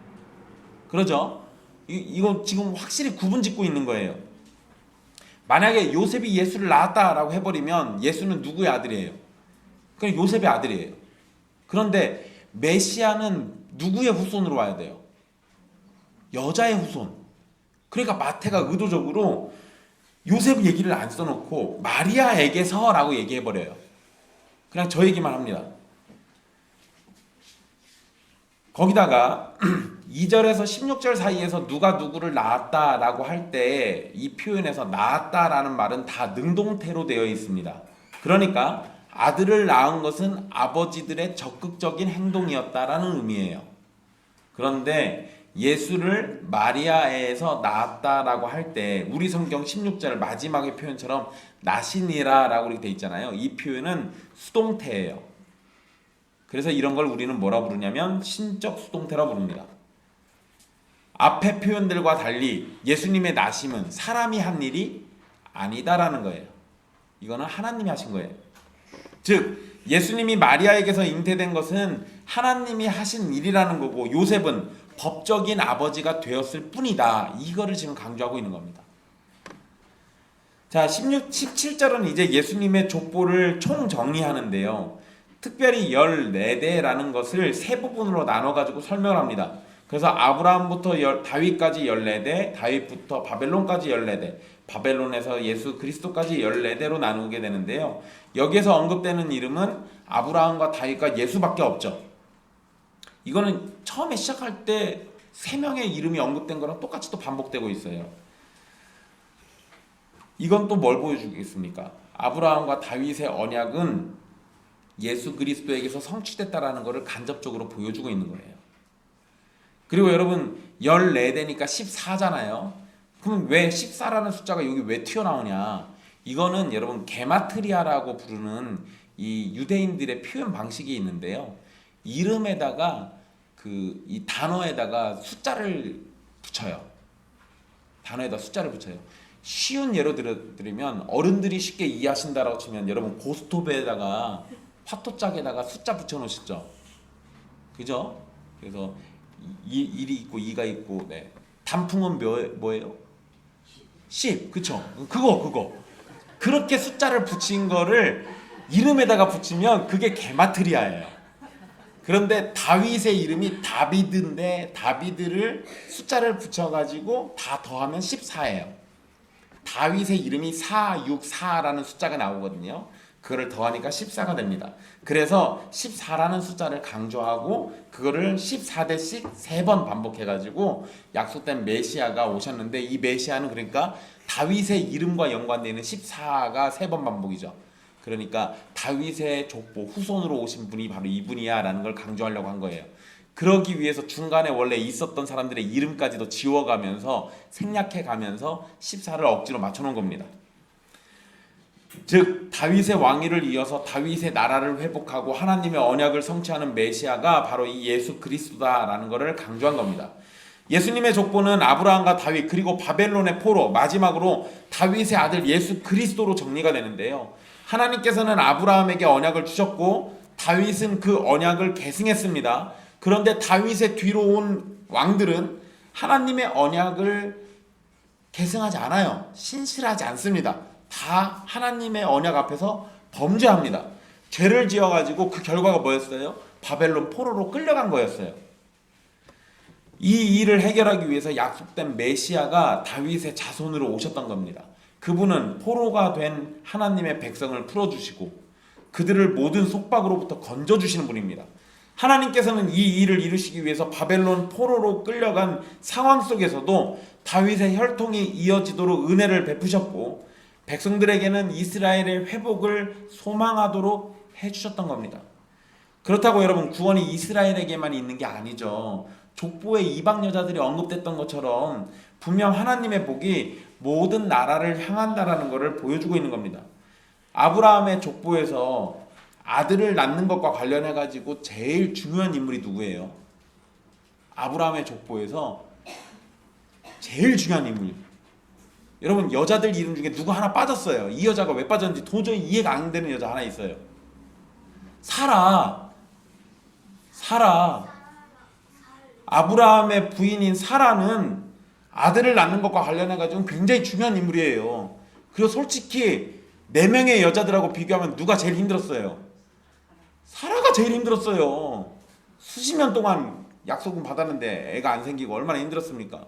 그러죠? 이건 지금 확실히 구분 짓고 있는 거예요. 만약에 요셉이 예수를 낳았다라고 해버리면 예수는 누구의 아들이에요? 그냥 요셉의 아들이에요. 그런데 메시아는 누구의 후손으로 와야 돼요? 여자의 후손. 그러니까 마태가 의도적으로 요셉 얘기를 안 써놓고 마리아에게서라고 얘기해버려요. 그냥 저 얘기만 합니다. 거기다가 2절에서 16절 사이에서 누가 누구를 낳았다라고 할 때 이 표현에서 낳았다라는 말은 다 능동태로 되어 있습니다. 그러니까 아들을 낳은 것은 아버지들의 적극적인 행동이었다라는 의미예요. 그런데 예수를 마리아에서 낳았다라고 할 때 우리 성경 16절 마지막의 표현처럼 나시니라라고 이렇게 돼 있잖아요. 이 표현은 수동태예요. 그래서 이런 걸 우리는 뭐라 부르냐면 신적 수동태라 부릅니다. 앞에 표현들과 달리 예수님의 나심은 사람이 한 일이 아니다라는 거예요. 이거는 하나님이 하신 거예요. 즉 예수님이 마리아에게서 잉태된 것은 하나님이 하신 일이라는 거고 요셉은 법적인 아버지가 되었을 뿐이다. 이거를 지금 강조하고 있는 겁니다. 자, 17절은 이제 예수님의 족보를 총정리하는데요. 특별히 14대라는 것을 세 부분으로 나눠가지고 설명을 합니다. 그래서 아브라함부터 다윗까지 14대, 다윗부터 바벨론까지 14대, 바벨론에서 예수 그리스도까지 14대로 나누게 되는데요. 여기에서 언급되는 이름은 아브라함과 다윗과 예수밖에 없죠. 이거는 처음에 시작할 때 3명의 이름이 언급된 거랑 똑같이 또 반복되고 있어요. 이건 또 뭘 보여주겠습니까? 아브라함과 다윗의 언약은 예수 그리스도에게서 성취됐다라는 것을 간접적으로 보여주고 있는 거예요. 그리고 여러분 14대니까 14잖아요. 그럼 왜 14라는 숫자가 여기 왜 튀어나오냐? 이거는 여러분 게마트리아라고 부르는 이 유대인들의 표현 방식이 있는데요. 이름에다가 이 단어에다가 숫자를 붙여요. 단어에다 숫자를 붙여요. 쉬운 예로 들으면 어른들이 쉽게 이해하신다라고 치면 여러분 고스톱에다가 화토짝에다가 숫자 붙여 놓으시죠. 그죠? 그래서 1이 있고 2가 있고 네. 단풍은 뭐예요? 10. 그쵸? 그거. 그렇게 숫자를 붙인 거를 이름에다가 붙이면 그게 게마트리아예요. 그런데 다윗의 이름이 다비드인데 다비드를 숫자를 붙여가지고 다 더하면 14예요. 다윗의 이름이 464라는 숫자가 나오거든요. 그거를 더하니까 14가 됩니다. 그래서 14라는 숫자를 강조하고 그거를 14대씩 3번 반복해가지고 약속된 메시아가 오셨는데 이 메시아는 그러니까 다윗의 이름과 연관되는 14가 3번 반복이죠. 그러니까 다윗의 족보 후손으로 오신 분이 바로 이분이야 라는 걸 강조하려고 한 거예요. 그러기 위해서 중간에 원래 있었던 사람들의 이름까지도 지워가면서 생략해가면서 14를 억지로 맞춰놓은 겁니다. 즉 다윗의 왕위를 이어서 다윗의 나라를 회복하고 하나님의 언약을 성취하는 메시아가 바로 이 예수 그리스도다라는 것을 강조한 겁니다. 예수님의 족보는 아브라함과 다윗 그리고 바벨론의 포로 마지막으로 다윗의 아들 예수 그리스도로 정리가 되는데요. 하나님께서는 아브라함에게 언약을 주셨고 다윗은 그 언약을 계승했습니다. 그런데 다윗의 뒤로 온 왕들은 하나님의 언약을 계승하지 않아요. 신실하지 않습니다. 다 하나님의 언약 앞에서 범죄합니다. 죄를 지어가지고 그 결과가 뭐였어요? 바벨론 포로로 끌려간 거였어요. 이 일을 해결하기 위해서 약속된 메시아가 다윗의 자손으로 오셨던 겁니다. 그분은 포로가 된 하나님의 백성을 풀어주시고 그들을 모든 속박으로부터 건져주시는 분입니다. 하나님께서는 이 일을 이루시기 위해서 바벨론 포로로 끌려간 상황 속에서도 다윗의 혈통이 이어지도록 은혜를 베푸셨고 백성들에게는 이스라엘의 회복을 소망하도록 해주셨던 겁니다. 그렇다고 여러분 구원이 이스라엘에게만 있는 게 아니죠. 족보에 이방 여자들이 언급됐던 것처럼 분명 하나님의 복이 모든 나라를 향한다라는 것을 보여주고 있는 겁니다. 아브라함의 족보에서 아들을 낳는 것과 관련해 가지고 제일 중요한 인물이 누구예요? 아브라함의 족보에서 제일 중요한 인물. 여러분 여자들 이름 중에 누구 하나 빠졌어요. 이 여자가 왜 빠졌는지 도저히 이해가 안 되는 여자 하나 있어요. 사라. 아브라함의 부인인 사라는 아들을 낳는 것과 관련해 가지고 굉장히 중요한 인물이에요. 그리고 솔직히 4명의 여자들하고 비교하면 누가 제일 힘들었어요? 사라가 제일 힘들었어요. 수십 년 동안 약속은 받았는데 애가 안 생기고 얼마나 힘들었습니까?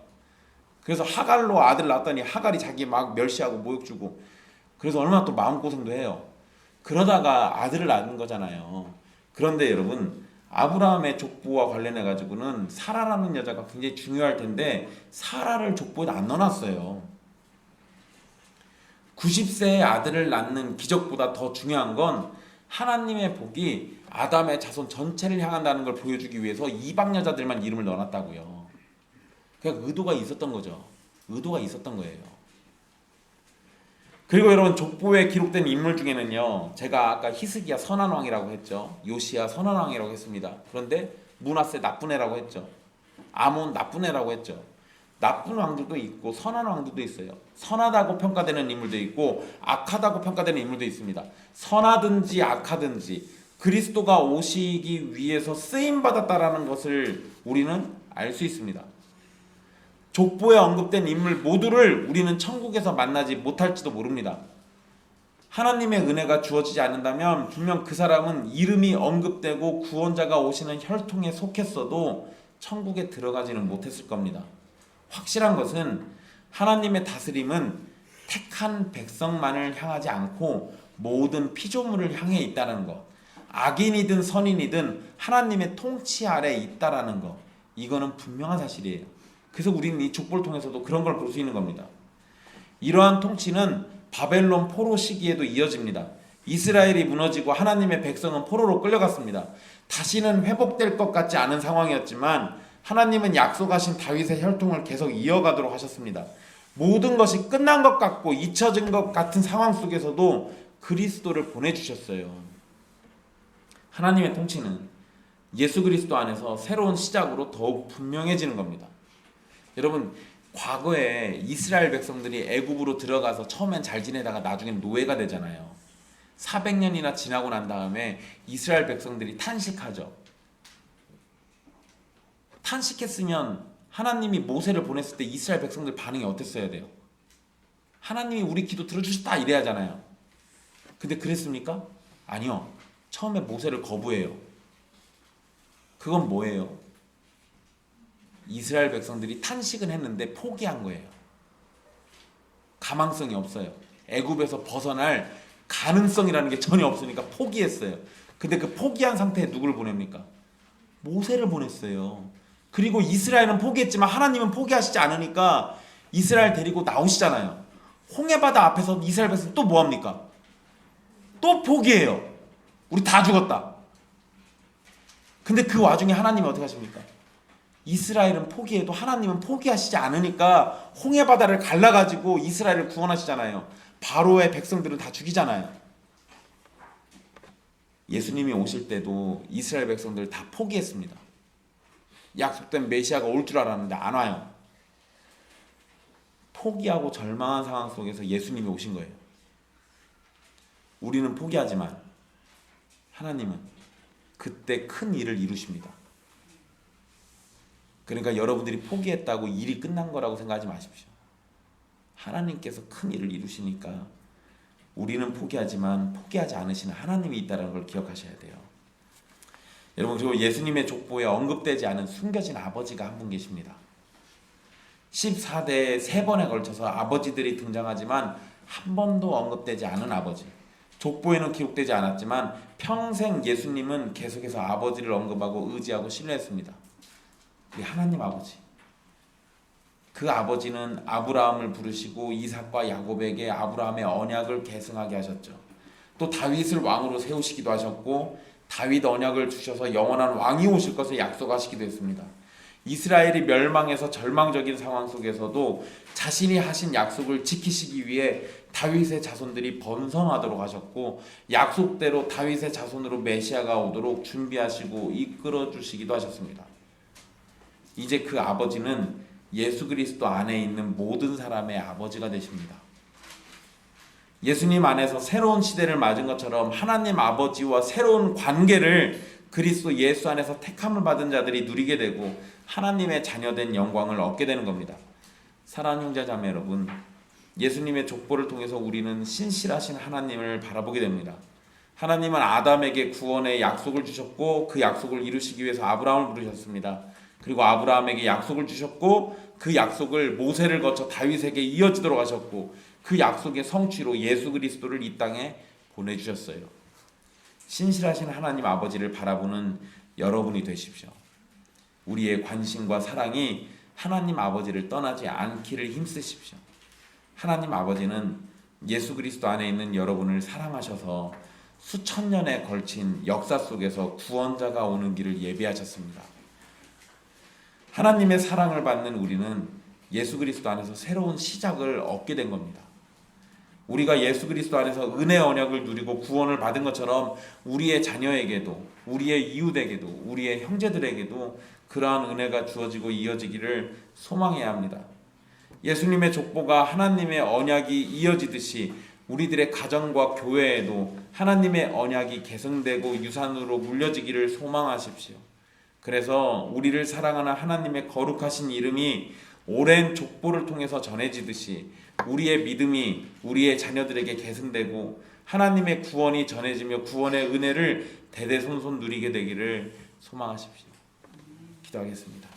그래서 하갈로 아들 낳았더니 하갈이 자기 막 멸시하고 모욕 주고 그래서 얼마나 또 마음고생도 해요. 그러다가 아들을 낳은 거잖아요. 그런데 여러분 아브라함의 족보와 관련해 가지고는 사라라는 여자가 굉장히 중요할 텐데 사라를 족보에 안 넣어놨어요. 90세의 아들을 낳는 기적보다 더 중요한 건 하나님의 복이 아담의 자손 전체를 향한다는 걸 보여주기 위해서 이방 여자들만 이름을 넣어놨다고요. 그러니까 의도가 있었던 거죠. 의도가 있었던 거예요. 그리고 여러분, 족보에 기록된 인물 중에는요, 제가 아까 히스기야 선한 왕이라고 했죠. 요시야 선한 왕이라고 했습니다. 그런데 므낫세 나쁜 애라고 했죠. 아몬 나쁜 애라고 했죠. 나쁜 왕들도 있고 선한 왕들도 있어요. 선하다고 평가되는 인물도 있고 악하다고 평가되는 인물도 있습니다. 선하든지 악하든지 그리스도가 오시기 위해서 쓰임 받았다라는 것을 우리는 알 수 있습니다. 족보에 언급된 인물 모두를 우리는 천국에서 만나지 못할지도 모릅니다. 하나님의 은혜가 주어지지 않는다면 분명 그 사람은 이름이 언급되고 구원자가 오시는 혈통에 속했어도 천국에 들어가지는 못했을 겁니다. 확실한 것은 하나님의 다스림은 택한 백성만을 향하지 않고 모든 피조물을 향해 있다는 것, 악인이든 선인이든 하나님의 통치 아래 있다라는 것, 이거는 분명한 사실이에요. 그래서 우리는 이 족보를 통해서도 그런 걸 볼 수 있는 겁니다. 이러한 통치는 바벨론 포로 시기에도 이어집니다. 이스라엘이 무너지고 하나님의 백성은 포로로 끌려갔습니다. 다시는 회복될 것 같지 않은 상황이었지만 하나님은 약속하신 다윗의 혈통을 계속 이어가도록 하셨습니다. 모든 것이 끝난 것 같고 잊혀진 것 같은 상황 속에서도 그리스도를 보내주셨어요. 하나님의 통치는 예수 그리스도 안에서 새로운 시작으로 더욱 분명해지는 겁니다. 여러분, 과거에 이스라엘 백성들이 애굽으로 들어가서 처음엔 잘 지내다가 나중엔 노예가 되잖아요. 400년이나 지나고 난 다음에 이스라엘 백성들이 탄식하죠. 탄식했으면 하나님이 모세를 보냈을 때 이스라엘 백성들 반응이 어땠어야 돼요? 하나님이 우리 기도 들어주셨다 이래야 하잖아요. 근데 그랬습니까? 아니요. 처음에 모세를 거부해요. 그건 뭐예요? 이스라엘 백성들이 탄식은 했는데 포기한 거예요. 가망성이 없어요. 애굽에서 벗어날 가능성이라는 게 전혀 없으니까 포기했어요. 근데 그 포기한 상태에 누구를 보냅니까? 모세를 보냈어요. 그리고 이스라엘은 포기했지만 하나님은 포기하시지 않으니까 이스라엘 데리고 나오시잖아요. 홍해바다 앞에서 이스라엘 백성 또 뭐합니까? 또 포기해요. 우리 다 죽었다. 근데 그 와중에 하나님이 어떻게 하십니까? 이스라엘은 포기해도 하나님은 포기하시지 않으니까 홍해바다를 갈라가지고 이스라엘을 구원하시잖아요. 바로의 백성들은 다 죽이잖아요. 예수님이 오실 때도 이스라엘 백성들 다 포기했습니다. 약속된 메시아가 올 줄 알았는데 안 와요. 포기하고 절망한 상황 속에서 예수님이 오신 거예요. 우리는 포기하지만 하나님은 그때 큰 일을 이루십니다. 그러니까 여러분들이 포기했다고 일이 끝난 거라고 생각하지 마십시오. 하나님께서 큰 일을 이루시니까 우리는 포기하지만 포기하지 않으시는 하나님이 있다는 걸 기억하셔야 돼요. 여러분, 그리고 예수님의 족보에 언급되지 않은 숨겨진 아버지가 한 분 계십니다. 14대에 3번에 걸쳐서 아버지들이 등장하지만 한 번도 언급되지 않은 아버지. 족보에는 기록되지 않았지만 평생 예수님은 계속해서 아버지를 언급하고 의지하고 신뢰했습니다. 우리 하나님 아버지. 그 아버지는 아브라함을 부르시고 이삭과 야곱에게 아브라함의 언약을 계승하게 하셨죠. 또 다윗을 왕으로 세우시기도 하셨고 다윗 언약을 주셔서 영원한 왕이 오실 것을 약속하시기도 했습니다. 이스라엘이 멸망해서 절망적인 상황 속에서도 자신이 하신 약속을 지키시기 위해 다윗의 자손들이 번성하도록 하셨고 약속대로 다윗의 자손으로 메시아가 오도록 준비하시고 이끌어 주시기도 하셨습니다. 이제 그 아버지는 예수 그리스도 안에 있는 모든 사람의 아버지가 되십니다. 예수님 안에서 새로운 시대를 맞은 것처럼 하나님 아버지와 새로운 관계를 그리스도 예수 안에서 택함을 받은 자들이 누리게 되고 하나님의 자녀된 영광을 얻게 되는 겁니다. 사랑하는 형제 자매 여러분, 예수님의 족보를 통해서 우리는 신실하신 하나님을 바라보게 됩니다. 하나님은 아담에게 구원의 약속을 주셨고 그 약속을 이루시기 위해서 아브라함을 부르셨습니다. 그리고 아브라함에게 약속을 주셨고 그 약속을 모세를 거쳐 다윗에게 이어지도록 하셨고 그 약속의 성취로 예수 그리스도를 이 땅에 보내주셨어요. 신실하신 하나님 아버지를 바라보는 여러분이 되십시오. 우리의 관심과 사랑이 하나님 아버지를 떠나지 않기를 힘쓰십시오. 하나님 아버지는 예수 그리스도 안에 있는 여러분을 사랑하셔서 수천 년에 걸친 역사 속에서 구원자가 오는 길을 예비하셨습니다. 하나님의 사랑을 받는 우리는 예수 그리스도 안에서 새로운 시작을 얻게 된 겁니다. 우리가 예수 그리스도 안에서 은혜 언약을 누리고 구원을 받은 것처럼 우리의 자녀에게도, 우리의 이웃에게도, 우리의 형제들에게도 그러한 은혜가 주어지고 이어지기를 소망해야 합니다. 예수님의 족보가 하나님의 언약이 이어지듯이 우리들의 가정과 교회에도 하나님의 언약이 계승되고 유산으로 물려지기를 소망하십시오. 그래서 우리를 사랑하는 하나님의 거룩하신 이름이 오랜 족보를 통해서 전해지듯이 우리의 믿음이 우리의 자녀들에게 계승되고 하나님의 구원이 전해지며 구원의 은혜를 대대손손 누리게 되기를 소망하십시오. 기도하겠습니다.